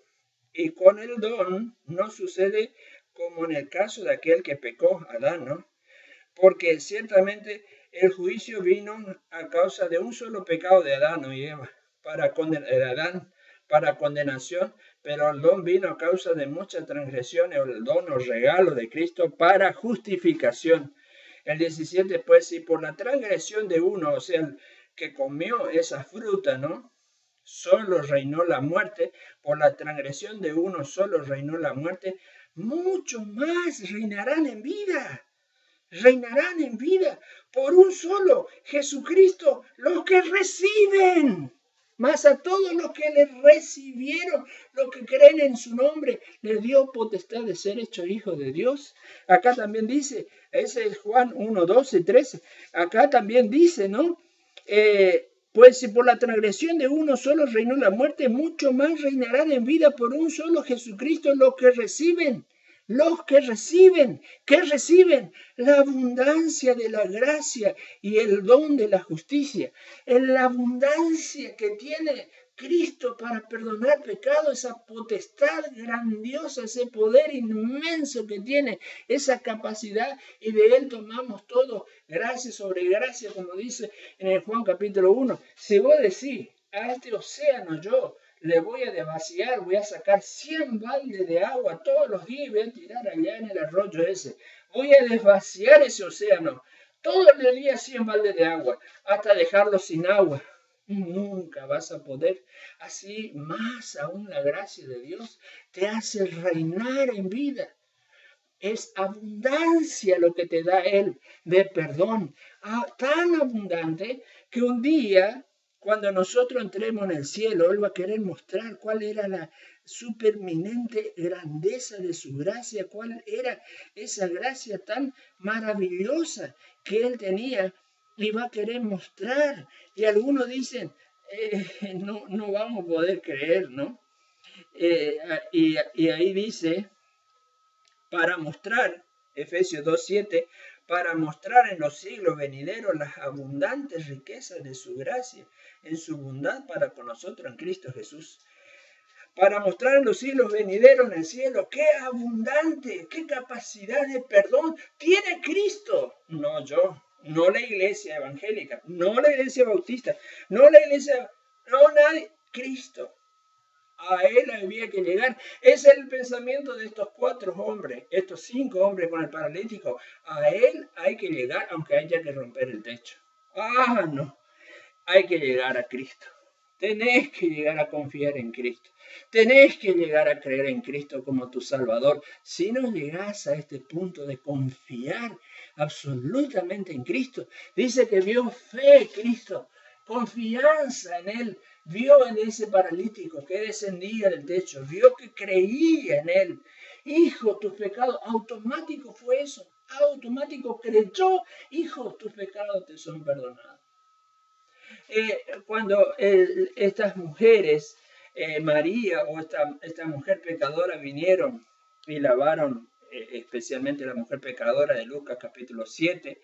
y con el don no sucede como en el caso de aquel que pecó, Adán, ¿no? Porque ciertamente el juicio vino a causa de un solo pecado de Adán y Eva, para condenación, pero el don vino a causa de muchas transgresiones, o el don o regalo de Cristo para justificación. El 17, pues, si por la transgresión de uno, o sea, el que comió esa fruta, ¿no?, solo reinó la muerte, por la transgresión de uno solo reinó la muerte, mucho más reinarán en vida por un solo, Jesucristo, los que reciben. Más a todos los que le recibieron, los que creen en su nombre, les dio potestad de ser hecho hijo de Dios. Acá también dice, ese es Juan 1, 12, 13. Acá también dice, ¿no? Pues si por la transgresión de uno solo reinó la muerte, mucho más reinarán en vida por un solo Jesucristo los que reciben. ¿Qué reciben? La abundancia de la gracia y el don de la justicia. En la abundancia que tiene Cristo para perdonar pecado, esa potestad grandiosa, ese poder inmenso que tiene, esa capacidad, y de Él tomamos todo, gracia sobre gracia, como dice en el Juan capítulo 1. Si vos decís, a este océano yo le voy a desvaciar, voy a sacar 100 baldes de agua todos los días y voy a tirar allá en el arroyo ese. Voy a desvaciar ese océano todos los días, 100 baldes de agua, hasta dejarlo sin agua. Nunca vas a poder. Así más aún la gracia de Dios te hace reinar en vida. Es abundancia lo que te da Él de perdón. Tan abundante que un día, cuando nosotros entremos en el cielo, Él va a querer mostrar cuál era la superminente grandeza de su gracia, cuál era esa gracia tan maravillosa que Él tenía, y va a querer mostrar. Y algunos dicen, no vamos a poder creer, ¿no? Y ahí dice, para mostrar, Efesios 2:7, para mostrar en los siglos venideros las abundantes riquezas de su gracia, en su bondad para con nosotros en Cristo Jesús. Para mostrar en los siglos venideros en el cielo qué abundante, qué capacidad de perdón tiene Cristo. No yo, no la iglesia evangélica, no la iglesia bautista, no la iglesia, no nadie, Cristo. A él había que llegar. Ese es el pensamiento de estos 4 hombres, estos 5 hombres con el paralítico. A él hay que llegar, aunque haya que romper el techo. Ah, no. Hay que llegar a Cristo. Tenés que llegar a confiar en Cristo. Tenés que llegar a creer en Cristo como tu Salvador. Si no llegás a este punto de confiar absolutamente en Cristo, dice que vio fe en Cristo, confianza en Él. Vio en ese paralítico que descendía del techo, vio que creía en Él. Hijo, tus pecados, automático fue eso, automático creyó, hijo, tus pecados te son perdonados. Cuando estas mujeres, María o esta mujer pecadora vinieron y lavaron, especialmente la mujer pecadora de Lucas capítulo 7,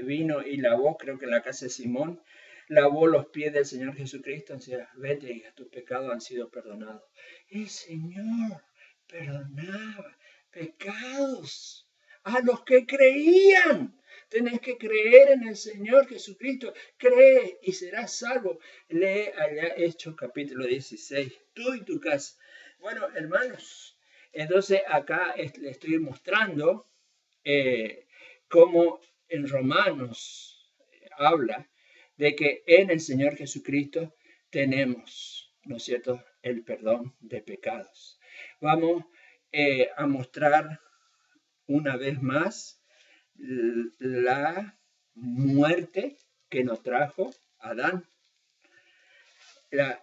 vino y lavó, creo que en la casa de Simón, lavó los pies del Señor Jesucristo, decía, vete, hija, tus pecados han sido perdonados. El Señor perdonaba pecados a los que creían. Tenés que creer en el Señor Jesucristo. Cree y serás salvo. Lee allá Hechos capítulo 16. Tú y tu casa. Bueno, hermanos, entonces acá le estoy mostrando cómo en Romanos habla de que en el Señor Jesucristo tenemos, ¿no es cierto?, el perdón de pecados. Vamos a mostrar una vez más la muerte que nos trajo Adán.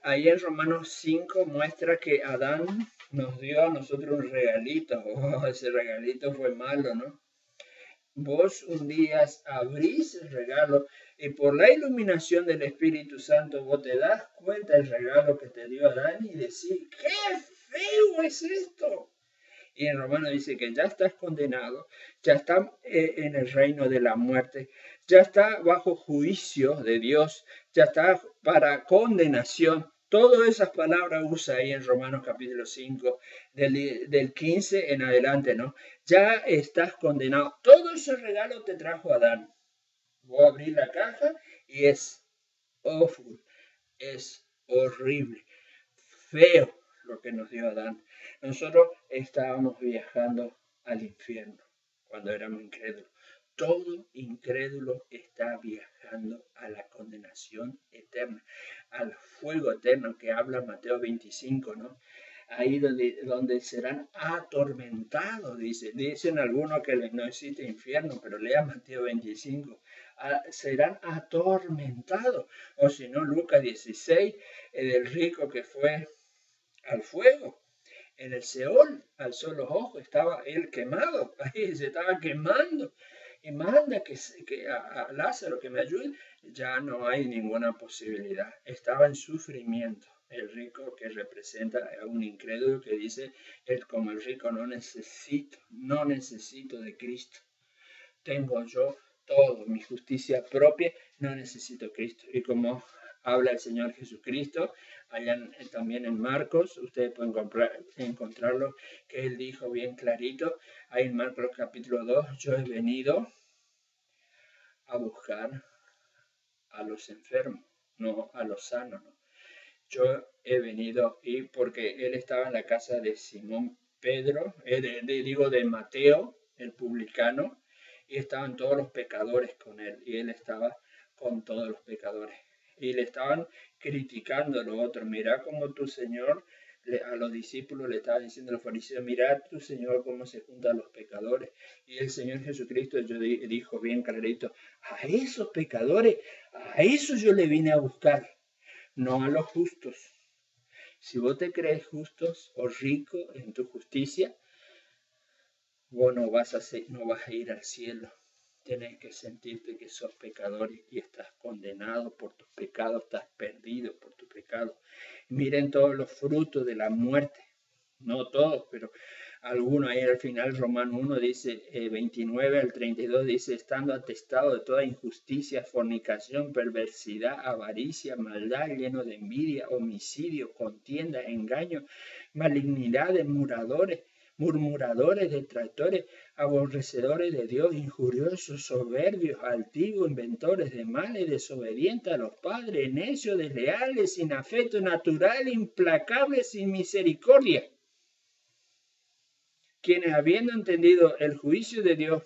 Ahí en Romanos 5 muestra que Adán nos dio a nosotros un regalito. Oh, ese regalito fue malo, ¿no? Vos un día abrís el regalo y por la iluminación del Espíritu Santo vos te das cuenta del regalo que te dio Adán y decís, ¡qué feo es esto! Y en Romanos dice que ya estás condenado, ya está en el reino de la muerte, ya está bajo juicio de Dios, ya está para condenación. Todas esas palabras usa ahí en Romanos capítulo 5, del 15 en adelante, ¿no? Ya estás condenado. Todo ese regalo te trajo Adán. Voy a abrir la caja y es awful, es horrible, feo lo que nos dio Adán. Nosotros estábamos viajando al infierno cuando éramos incrédulos. Todo incrédulo está viajando a la condenación eterna, al fuego eterno que habla Mateo 25, ¿no? Ahí donde serán atormentados, dicen algunos que no existe infierno, pero lea Mateo 25, serán atormentados, o si no, Lucas 16, del rico que fue al fuego, en el Seol, alzó los ojos, estaba él quemado, ahí se estaba quemando, y manda que a Lázaro que me ayude, ya no hay ninguna posibilidad, estaba en sufrimiento. El rico que representa a un incrédulo que dice, como el rico no necesito de Cristo, tengo yo todo, mi justicia propia, no necesito Cristo. Y como habla el Señor Jesucristo, allá también en Marcos, ustedes pueden encontrarlo, que él dijo bien clarito, ahí en Marcos capítulo 2, yo he venido a buscar a los enfermos, no a los sanos, ¿no? Yo he venido, y porque él estaba en la casa de Simón Pedro, de Mateo, el publicano, y estaban todos los pecadores con él, y él estaba con todos los pecadores. Y le estaban criticando a los otros, mirá cómo tu Señor, a los discípulos le estaba diciendo a los fariseos, mirá tu Señor cómo se junta a los pecadores. Y el Señor Jesucristo dijo bien clarito, a esos pecadores, a esos yo le vine a buscar, no a los justos. Si vos te crees justos o rico en tu justicia, vos no vas a ir al cielo. Tenés que sentirte que sos pecador y estás condenado por tus pecados, estás perdido por tu pecado. Miren todos los frutos de la muerte, no todos, pero alguno ahí al final, Romano 1 dice, 29 al 32 dice, estando atestado de toda injusticia, fornicación, perversidad, avaricia, maldad, lleno de envidia, homicidio, contienda, engaño, malignidad, murmuradores, detractores, aborrecedores de Dios, injuriosos, soberbios, altivos, inventores de males, desobedientes a los padres, necios, desleales, sin afecto natural, implacables, sin misericordia, quienes habiendo entendido el juicio de Dios,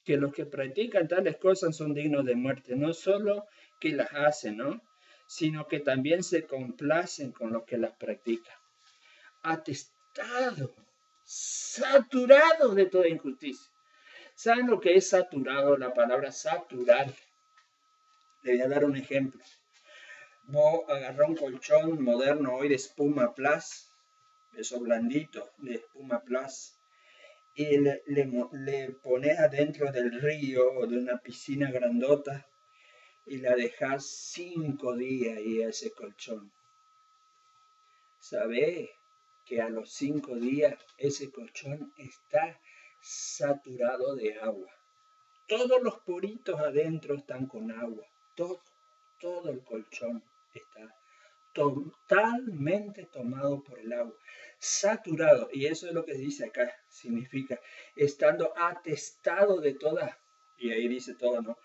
que los que practican tales cosas son dignos de muerte, no solo que las hacen, ¿no? Sino que también se complacen con los que las practican. Atestado, saturado de toda injusticia. ¿Saben lo que es saturado? La palabra saturar. Le voy a dar un ejemplo. Vos agarrás un colchón moderno hoy de espuma plus, eso blandito, de espuma plus, y le pones adentro del río o de una piscina grandota y la dejas 5 días y ese colchón. ¿Sabés que a los 5 días ese colchón está saturado de agua? Todos los poritos adentro están con agua. Todo el colchón está totalmente tomado por el agua, saturado, y eso es lo que dice acá, significa estando atestado de toda, y ahí dice todo, ¿no?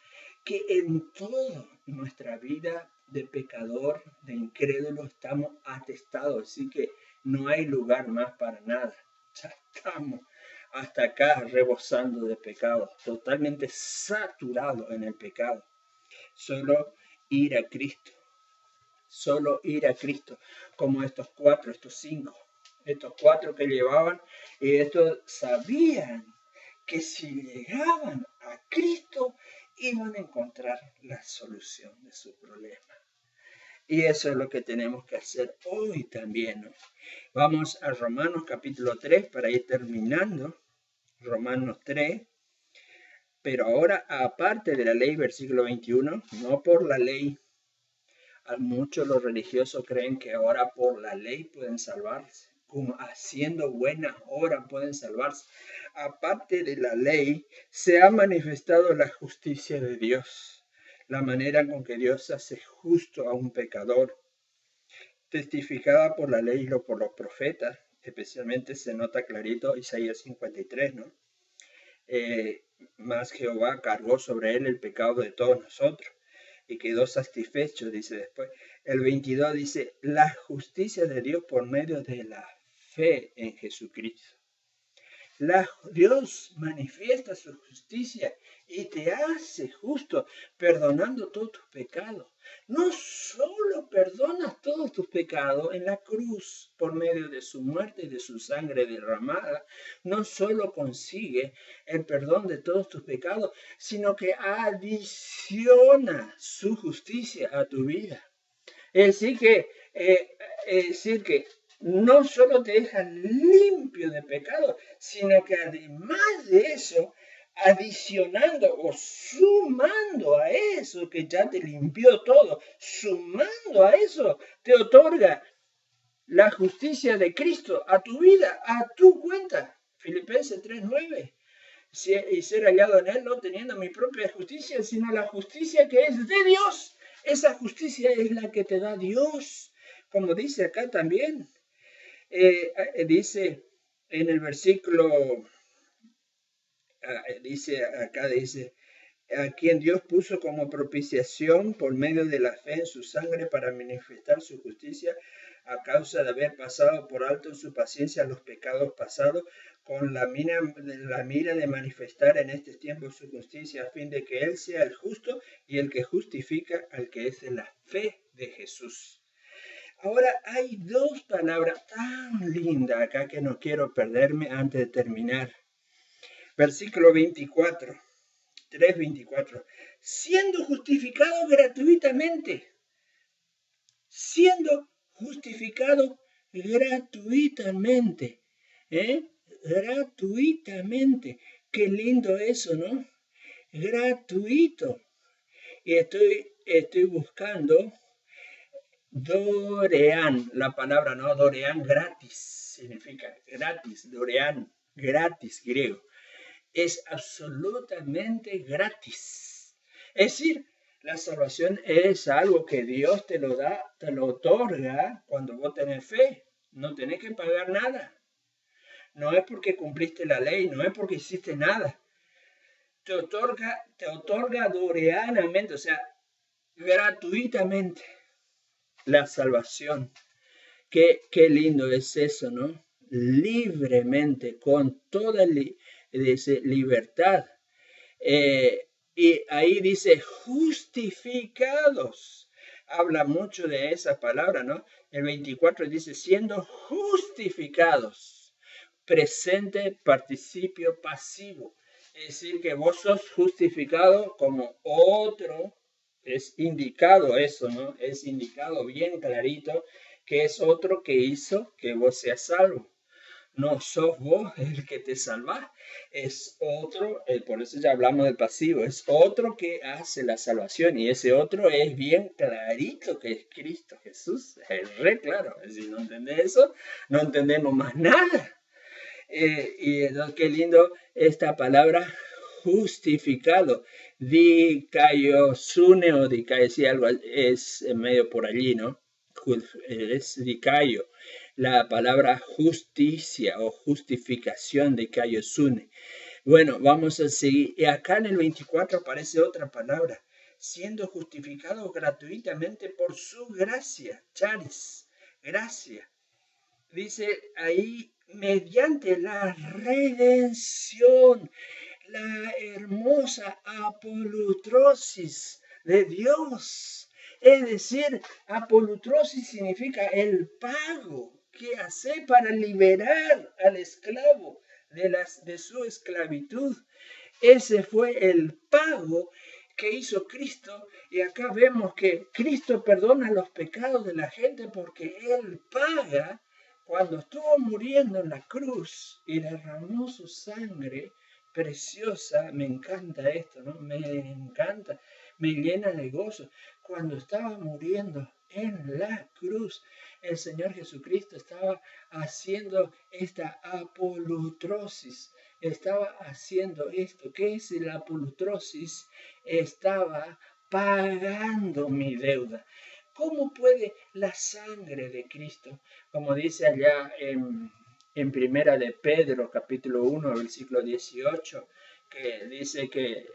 Que en toda nuestra vida de pecador, de incrédulo, estamos atestados, así que no hay lugar más para nada, ya estamos hasta acá rebosando de pecado, totalmente saturado en el pecado, solo ir a Cristo. Solo ir a Cristo, como estos 5, estos 4 que llevaban, y estos sabían que si llegaban a Cristo iban a encontrar la solución de su problema. Y eso es lo que tenemos que hacer hoy también, ¿no? Vamos a Romanos capítulo 3 para ir terminando. Romanos 3. Pero ahora, aparte de la ley, versículo 21, no por la ley. Muchos los religiosos creen que ahora por la ley pueden salvarse, como haciendo buenas obras pueden salvarse. Aparte de la ley, se ha manifestado la justicia de Dios, la manera con que Dios hace justo a un pecador, testificada por la ley y por los profetas. Especialmente se nota clarito Isaías 53, ¿no? Más Jehová cargó sobre él el pecado de todos nosotros y quedó satisfecho, dice después. El 22 dice, la justicia de Dios por medio de la fe en Jesucristo. Dios manifiesta su justicia y te hace justo, perdonando todos tus pecados. No solo perdonas todos tus pecados en la cruz por medio de su muerte y de su sangre derramada, no solo consigue el perdón de todos tus pecados, sino que adiciona su justicia a tu vida. Es decir que no solo te deja limpio de pecado, sino que además de eso, adicionando o sumando a eso que ya te limpió todo, sumando a eso, te otorga la justicia de Cristo a tu vida, a tu cuenta. Filipenses 3:9. Y ser hallado en él, no teniendo mi propia justicia, sino la justicia que es de Dios. Esa justicia es la que te da Dios, como dice acá también. Dice en el versículo, dice a quien Dios puso como propiciación por medio de la fe en su sangre para manifestar su justicia a causa de haber pasado por alto en su paciencia los pecados pasados, con la mira de manifestar en este tiempo su justicia, a fin de que Él sea el justo y el que justifica al que es de la fe de Jesús. Ahora hay 2 palabras tan lindas acá que no quiero perderme antes de terminar. Versículo 24, 3:24. Siendo justificado gratuitamente. Siendo justificado gratuitamente. Gratuitamente. Qué lindo eso, ¿no? Gratuito. Y estoy buscando Dorean, la palabra, ¿no? Dorean, gratis, significa gratis, Dorean. gratis, griego. Es absolutamente gratis. Es decir, la salvación es algo que Dios te lo da, te lo otorga cuando vos tenés fe. No tenés que pagar nada. No es porque cumpliste la ley, no es porque hiciste nada. Te otorga doreanamente, o sea, gratuitamente la salvación. Qué lindo es eso, ¿no? Libremente, con toda libertad. Y ahí dice justificados. Habla mucho de esa palabra, ¿no? El 24 dice siendo justificados. Presente, participio pasivo. Es decir, que vos sos justificado como otro. Es indicado eso, ¿no? Es indicado bien clarito que es otro que hizo que vos seas salvo. No sos vos el que te salvás, es otro, por eso ya hablamos del pasivo, es otro que hace la salvación y ese otro es bien clarito que es Cristo Jesús, es re claro. Si no entendés eso, no entendemos más nada. Y entonces, qué lindo esta palabra justificado. Dikaiosune o dikai, si algo es medio por allí, ¿no? Es dikaio. La palabra justicia o justificación de kaiosune. Bueno, vamos a seguir. Y acá en el 24 aparece otra palabra. Siendo justificado gratuitamente por su gracia. Charis. Gracia. Dice ahí, mediante la redención, la hermosa apolutrosis de Dios. Es decir, apolutrosis significa el pago que hace para liberar al esclavo de su esclavitud. Ese fue el pago que hizo Cristo, y acá vemos que Cristo perdona los pecados de la gente porque Él paga. Cuando estuvo muriendo en la cruz y derramó su sangre preciosa, me encanta esto, ¿no? Me encanta, me llena de gozo. Cuando estaba muriendo en la cruz, el Señor Jesucristo estaba haciendo esta apolutrosis, estaba haciendo esto. ¿Qué es la apolutrosis? Estaba pagando mi deuda. ¿Cómo puede la sangre de Cristo, como dice allá en Primera de Pedro, capítulo 1, versículo 18, que dice que,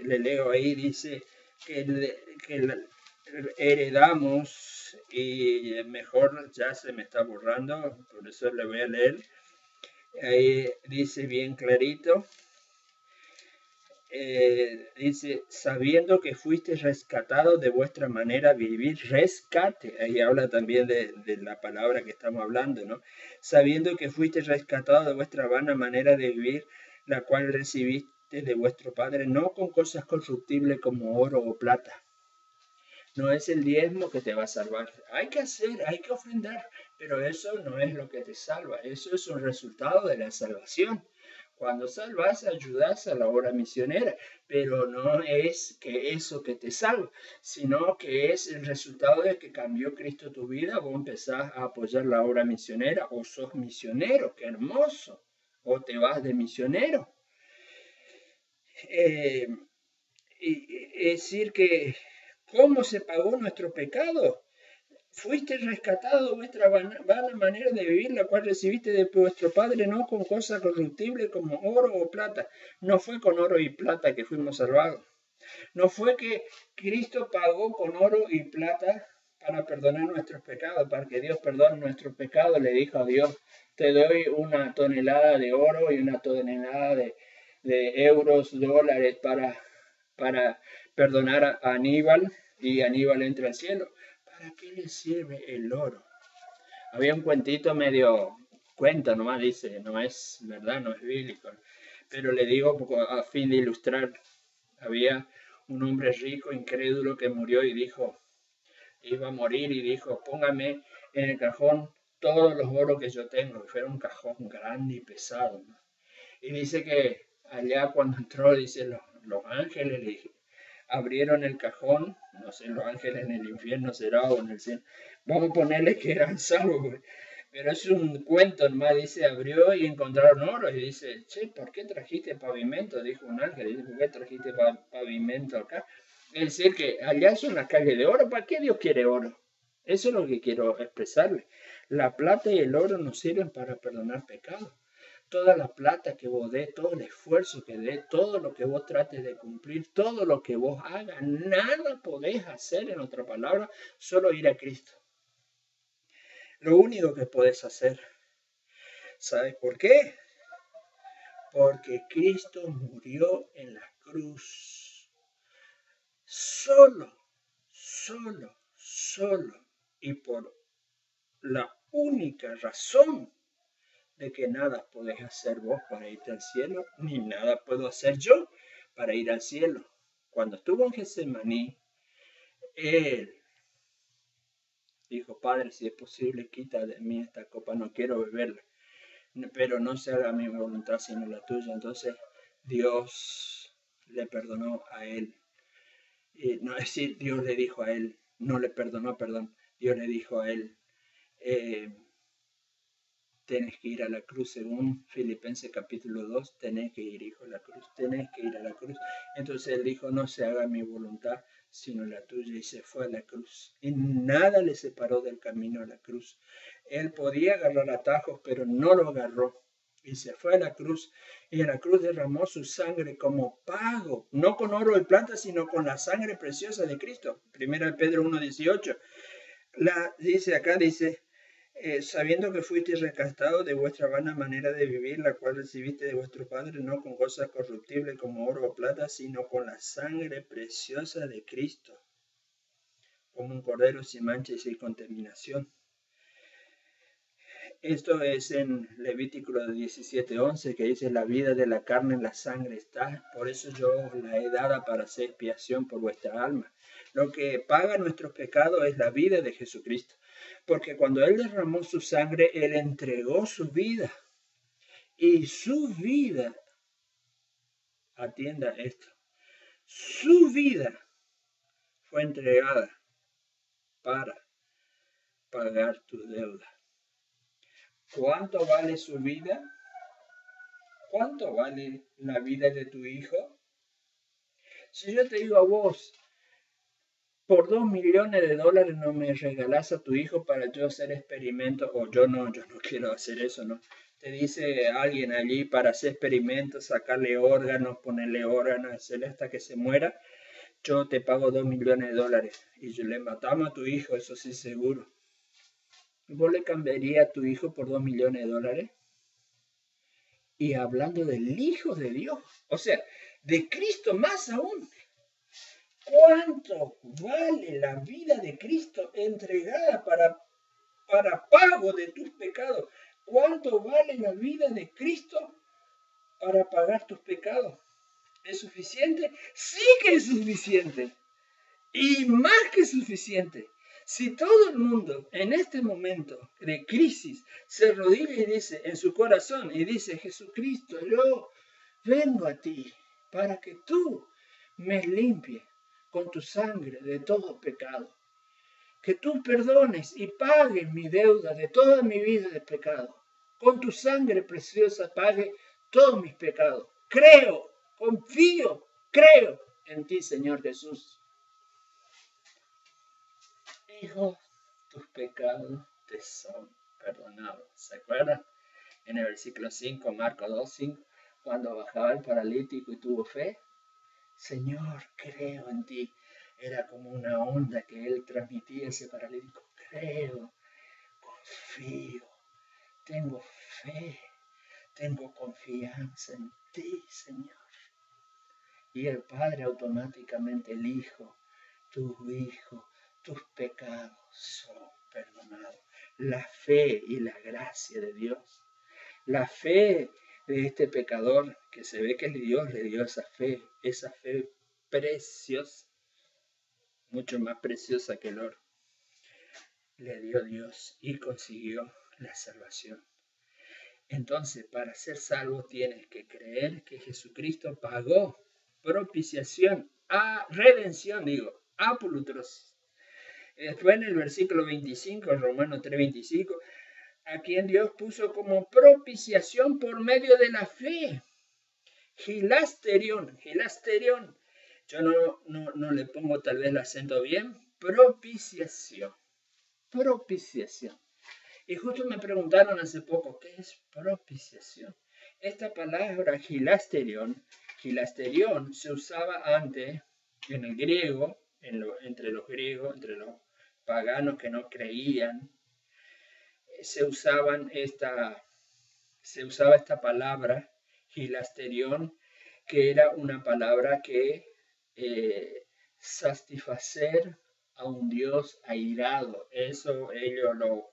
le leo ahí, dice que heredamos, y mejor ya se me está borrando, por eso le voy a leer. Ahí dice bien clarito. Dice, sabiendo que fuiste rescatado de vuestra manera de vivir, rescate, ahí habla también de la palabra que estamos hablando, ¿no? Sabiendo que fuiste rescatado de vuestra vana manera de vivir, la cual recibiste de vuestro Padre, no con cosas corruptibles como oro o plata. No es el diezmo que te va a salvar. Hay que ofrendar, pero eso no es lo que te salva. Eso es un resultado de la salvación. Cuando salvas, ayudas a la obra misionera, pero no es que eso que te salva, sino que es el resultado de que cambió Cristo tu vida. Vos empezás a apoyar la obra misionera, o sos misionero, qué hermoso, o te vas de misionero. Es decir que, ¿cómo se pagó nuestro pecado? Fuiste rescatado de vuestra vana manera de vivir, la cual recibiste de vuestro Padre, no con cosas corruptibles como oro o plata. No fue con oro y plata que fuimos salvados. No fue que Cristo pagó con oro y plata para perdonar nuestros pecados, para que Dios perdone nuestros pecados. Le dijo a Dios, te doy una tonelada de oro y una tonelada de euros, dólares para perdonar a Aníbal, y Aníbal entra al cielo. ¿Para qué le sirve el oro? Había un cuentito medio cuento nomás, dice, no es verdad, no es bíblico, pero le digo a fin de ilustrar. Había un hombre rico, incrédulo, que murió y dijo, iba a morir, y dijo, póngame en el cajón todos los oros que yo tengo. Y fue un cajón grande y pesado, ¿no? Y dice que allá cuando entró, dice, los ángeles le abrieron el cajón, no sé, los ángeles en el infierno será o en el cielo, vamos a ponerle que eran salvos, Pero es un cuento nomás, dice, abrió y encontraron oro. Y dice, che, ¿por qué trajiste pavimento? Dijo un ángel, dice, ¿por qué trajiste pavimento acá? Es decir, que allá es una calle de oro. ¿Para qué Dios quiere oro? Eso es lo que quiero expresarle. La plata y el oro nos sirven para perdonar pecados. Toda la plata que vos des, todo el esfuerzo que des, todo lo que vos trates de cumplir, todo lo que vos hagas, nada podés hacer, en otra palabra, solo ir a Cristo. Lo único que podés hacer. ¿Sabes por qué? Porque Cristo murió en la cruz. Solo, solo. Y por la única razón de que nada podés hacer vos para irte al cielo, ni nada puedo hacer yo para ir al cielo. Cuando estuvo en Getsemaní, él dijo, Padre, si es posible, quita de mí esta copa, no quiero beberla, pero no se haga mi voluntad sino la tuya. Entonces Dios le perdonó a él. No, es decir, Dios le dijo a él, no le perdonó, perdón, Dios le dijo a él, tenés que ir a la cruz, según Filipenses capítulo 2, tenés que ir, hijo, a la cruz, tenés que ir a la cruz. Entonces él dijo, no se haga mi voluntad, sino la tuya, y se fue a la cruz. Y nada le separó del camino a la cruz. Él podía agarrar atajos, pero no lo agarró. Y se fue a la cruz, y en la cruz derramó su sangre como pago, no con oro y plata, sino con la sangre preciosa de Cristo. Primera Pedro 1:18. Dice, sabiendo que fuisteis rescatados de vuestra vana manera de vivir, la cual recibiste de vuestro Padre, no con cosas corruptibles como oro o plata, sino con la sangre preciosa de Cristo, como un cordero sin mancha y sin contaminación. Esto es en Levítico 17:11, que dice, la vida de la carne en la sangre está, por eso yo la he dada para hacer expiación por vuestra alma. Lo que paga nuestros pecados es la vida de Jesucristo, porque cuando Él derramó su sangre, Él entregó su vida, y su vida, atienda esto, su vida fue entregada para pagar tu deuda. ¿Cuánto vale su vida? ¿Cuánto vale la vida de tu hijo? Si yo te digo a vos, por $2 millones no me regalás a tu hijo para yo hacer experimentos, o yo no quiero hacer eso, ¿no? Te dice alguien allí para hacer experimentos, sacarle órganos, ponerle órganos, hacerle hasta que se muera, yo te pago $2 millones y yo le matamos a tu hijo, eso sí seguro. ¿Vos le cambiarías a tu hijo por $2 millones? Y hablando del Hijo de Dios, o sea, de Cristo más aún. ¿Cuánto vale la vida de Cristo entregada para pago de tus pecados? ¿Cuánto vale la vida de Cristo para pagar tus pecados? ¿Es suficiente? Sí que es suficiente. Y más que suficiente. Si todo el mundo en este momento de crisis se arrodilla y dice en su corazón y dice, Jesucristo, yo vengo a ti para que tú me limpies con tu sangre de todo pecado, que tú perdones y pagues mi deuda de toda mi vida de pecado, con tu sangre preciosa pague todos mis pecados. Creo, confío, creo en ti, Señor Jesús. Hijo, tus pecados te son perdonados. ¿Se acuerdan? En el versículo 5, Marcos 2:5, cuando bajaba el paralítico y tuvo fe, Señor, creo en ti. Era como una onda que él transmitía a ese paralítico. Creo, confío, tengo fe, tengo confianza en ti, Señor. Y el Padre automáticamente, el Hijo, tus pecados son perdonados. La fe y la gracia de Dios. La fe de este pecador, que se ve que Dios le dio esa fe preciosa, mucho más preciosa que el oro, le dio Dios y consiguió la salvación. Entonces, para ser salvo tienes que creer que Jesucristo pagó propiciación, redención, apolutrosis. Después en el versículo 25, Romanos 3:25, a quien Dios puso como propiciación por medio de la fe. Hilasterión. Yo no le pongo tal vez el acento bien. Propiciación. Y justo me preguntaron hace poco, ¿qué es propiciación? Esta palabra hilasterión se usaba antes en el griego, entre los griegos, entre los paganos que no creían, se usaba esta palabra hilasterión, que era una palabra que satisfacer a un Dios airado. Eso ellos lo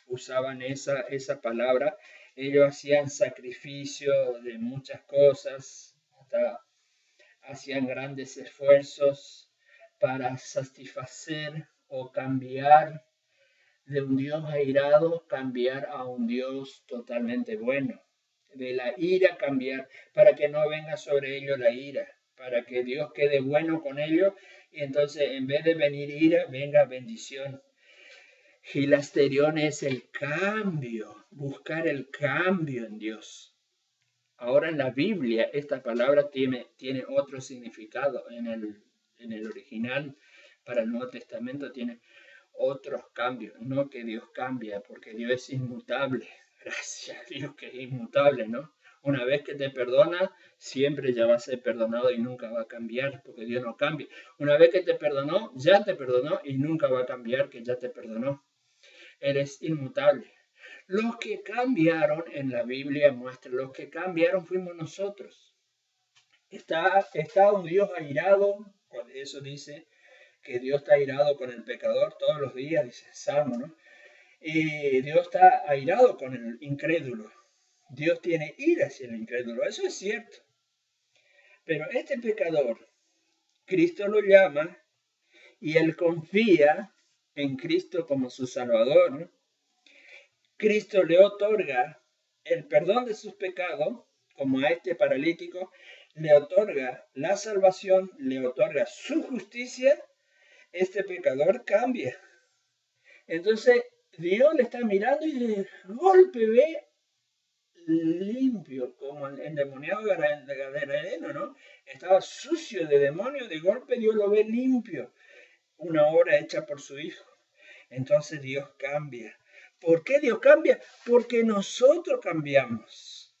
usaban esa palabra. Ellos hacían sacrificio de muchas cosas, hasta hacían grandes esfuerzos para satisfacer o cambiar de un Dios airado, cambiar a un Dios totalmente bueno. De la ira cambiar, para que no venga sobre ellos la ira, para que Dios quede bueno con ellos y entonces en vez de venir ira, venga bendición. Hilasterión es el cambio, buscar el cambio en Dios. Ahora en la Biblia esta palabra tiene otro significado. En el original para el Nuevo Testamento tiene otros cambios. No que Dios cambia, porque Dios es inmutable. Gracias a Dios que es inmutable, ¿no? Una vez que te perdona, siempre ya va a ser perdonado y nunca va a cambiar, porque Dios no cambia. Una vez que te perdonó, ya te perdonó y nunca va a cambiar, que ya te perdonó. Eres inmutable. Los que cambiaron, en la Biblia muestra, los que cambiaron fuimos nosotros. Está un Dios airado, eso dice que Dios está airado con el pecador todos los días, dice el Salmo, ¿no? Y Dios está airado con el incrédulo. Dios tiene ira hacia el incrédulo, eso es cierto. Pero este pecador, Cristo lo llama y él confía en Cristo como su Salvador, ¿no? Cristo le otorga el perdón de sus pecados, como a este paralítico, le otorga la salvación, le otorga su justicia. Este pecador cambia. Entonces Dios le está mirando y de golpe ve limpio, como el endemoniado gadareno, ¿no? Estaba sucio de demonio, de golpe Dios lo ve limpio. Una obra hecha por su Hijo. Entonces Dios cambia. ¿Por qué Dios cambia? Porque nosotros cambiamos.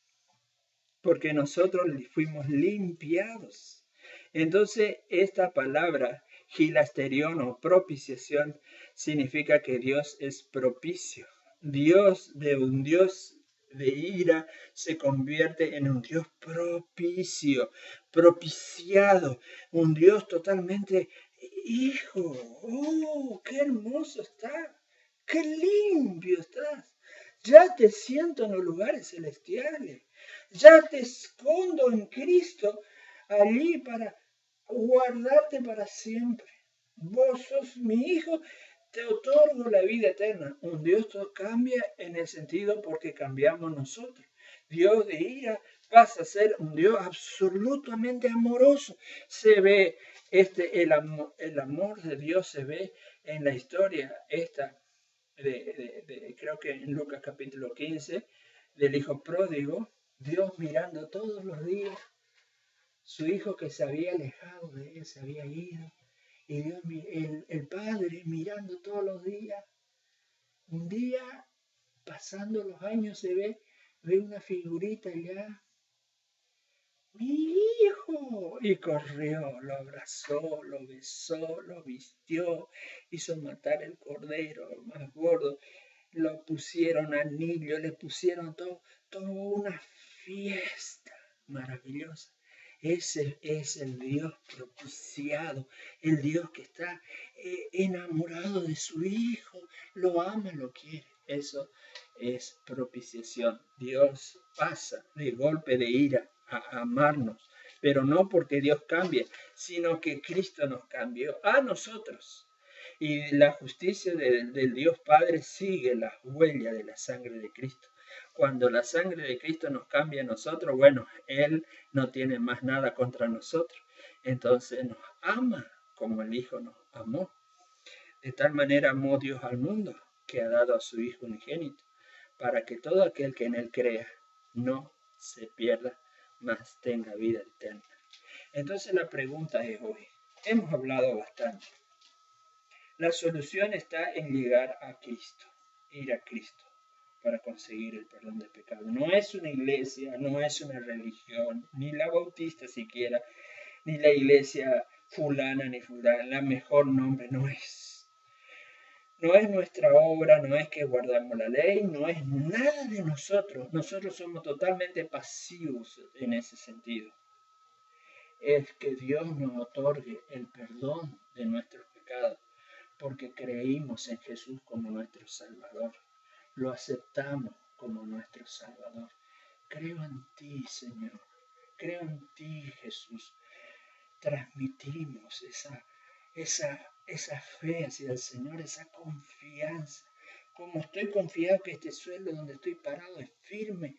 Porque nosotros fuimos limpiados. Entonces esta palabra hilasterión o propiciación significa que Dios es propicio. Dios de un Dios de ira se convierte en un Dios propicio, propiciado, un Dios totalmente hijo. ¡Oh, qué hermoso está! ¡Qué limpio estás! Ya te siento en los lugares celestiales. Ya te escondo en Cristo allí para guardarte para siempre. Vos sos mi hijo, te otorgo la vida eterna. Un Dios cambia en el sentido porque cambiamos nosotros. Dios de ira pasa a ser un Dios absolutamente amoroso. Se ve el amor de Dios se ve en la historia esta creo que en Lucas capítulo 15 del hijo pródigo. Dios mirando todos los días, su hijo que se había alejado de él, se había ido, y Dios, el Padre mirando todos los días. Un día, pasando los años, ve una figurita allá, mi hijo, y corrió, lo abrazó, lo besó, lo vistió, hizo matar el cordero, el más gordo, lo pusieron anillo, le pusieron todo una fiesta maravillosa. Ese es el Dios propiciado, el Dios que está enamorado de su Hijo, lo ama, lo quiere. Eso es propiciación. Dios pasa de golpe de ira a amarnos, pero no porque Dios cambie, sino que Cristo nos cambió a nosotros. Y la justicia del Dios Padre sigue las huellas de la sangre de Cristo. Cuando la sangre de Cristo nos cambia a nosotros, bueno, Él no tiene más nada contra nosotros. Entonces nos ama como el Hijo nos amó. De tal manera amó Dios al mundo que ha dado a su Hijo unigénito, para que todo aquel que en él crea no se pierda, mas tenga vida eterna. Entonces la pregunta es hoy, hemos hablado bastante. La solución está en llegar a Cristo, ir a Cristo para conseguir el perdón del pecado. No es una iglesia, no es una religión, ni la bautista siquiera, ni la iglesia fulana ni fulana, la mejor nombre no es. No es nuestra obra, no es que guardamos la ley, no es nada de nosotros. Nosotros somos totalmente pasivos en ese sentido. Es que Dios nos otorgue el perdón de nuestros pecados, porque creímos en Jesús como nuestro Salvador. Lo aceptamos como nuestro Salvador. Creo en ti, Señor. Creo en ti, Jesús. Transmitimos esa fe hacia el Señor, esa confianza. Como estoy confiado que este suelo donde estoy parado es firme,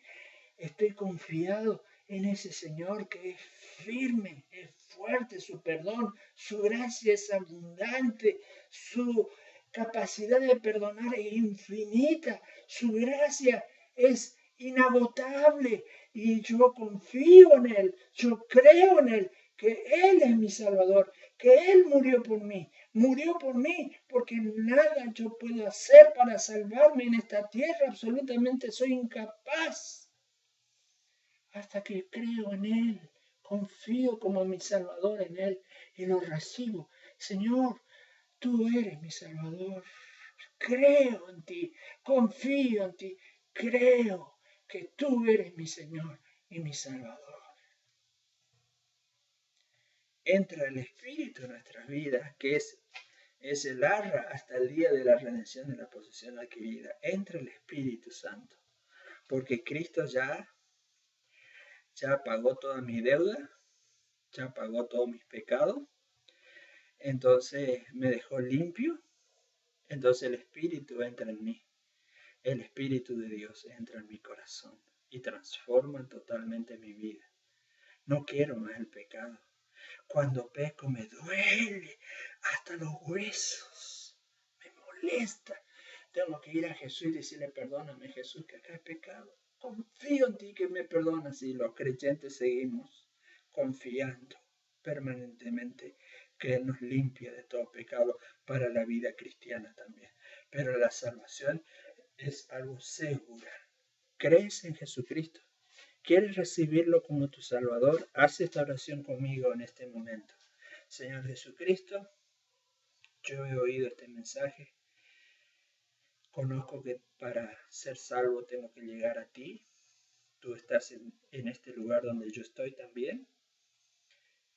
estoy confiado en ese Señor que es firme, es fuerte, su perdón, su gracia es abundante, su capacidad de perdonar es infinita, su gracia es inagotable y yo confío en Él, yo creo en Él, que Él es mi Salvador, que Él murió por mí porque nada yo puedo hacer para salvarme en esta tierra, absolutamente soy incapaz. Hasta que creo en Él, confío como mi Salvador en Él y lo recibo. Señor, tú eres mi Salvador. Creo en ti, confío en ti, creo que tú eres mi Señor y mi Salvador. Entra el Espíritu en nuestras vidas, que es el arra hasta el día de la redención de la posesión adquirida. Entra el Espíritu Santo, porque Cristo ya pagó toda mi deuda, ya pagó todos mis pecados, entonces me dejó limpio, entonces el Espíritu entra en mí, el Espíritu de Dios entra en mi corazón y transforma totalmente mi vida. No quiero más el pecado. Cuando peco me duele hasta los huesos, me molesta. Tengo que ir a Jesús y decirle, perdóname Jesús, que acá he pecado. Confío en ti que me perdonas y los creyentes seguimos confiando permanentemente que Él nos limpia de todo pecado para la vida cristiana también. Pero la salvación es algo seguro. ¿Crees en Jesucristo? ¿Quieres recibirlo como tu Salvador? Haz esta oración conmigo en este momento. Señor Jesucristo, yo he oído este mensaje. Conozco que para ser salvo tengo que llegar a ti. Tú estás en este lugar donde yo estoy también.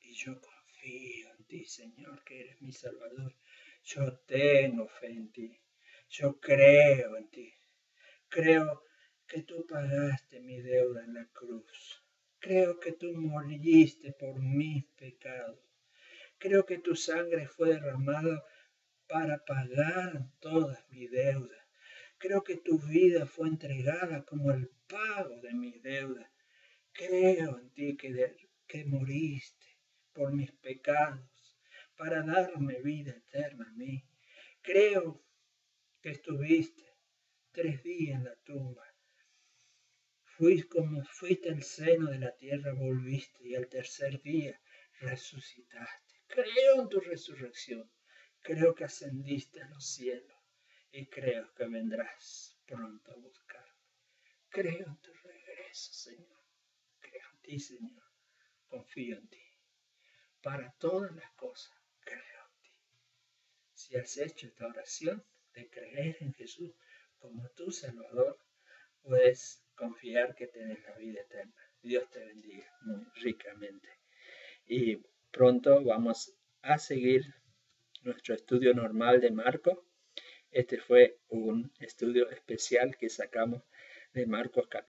Y yo confío en ti, Señor, que eres mi Salvador. Yo tengo fe en ti. Yo creo en ti. Creo que tú pagaste mi deuda en la cruz. Creo que tú moriste por mis pecados. Creo que tu sangre fue derramada para pagar todas mis deudas. Creo que tu vida fue entregada como el pago de mis deudas. Creo en ti que moriste por mis pecados para darme vida eterna a mí. Creo que estuviste 3 días en la tumba. Fuiste al seno de la tierra, volviste y al tercer día resucitaste. Creo en tu resurrección. Creo que ascendiste a los cielos y creo que vendrás pronto a buscarme. Creo en tu regreso, Señor. Creo en ti, Señor. Confío en ti. Para todas las cosas, creo en ti. Si has hecho esta oración de creer en Jesús como tu Salvador, puedes confiar que tienes la vida eterna. Dios te bendiga muy ricamente. Y pronto vamos a seguir nuestro estudio normal de Marcos. Este fue un estudio especial que sacamos de Marcos capítulo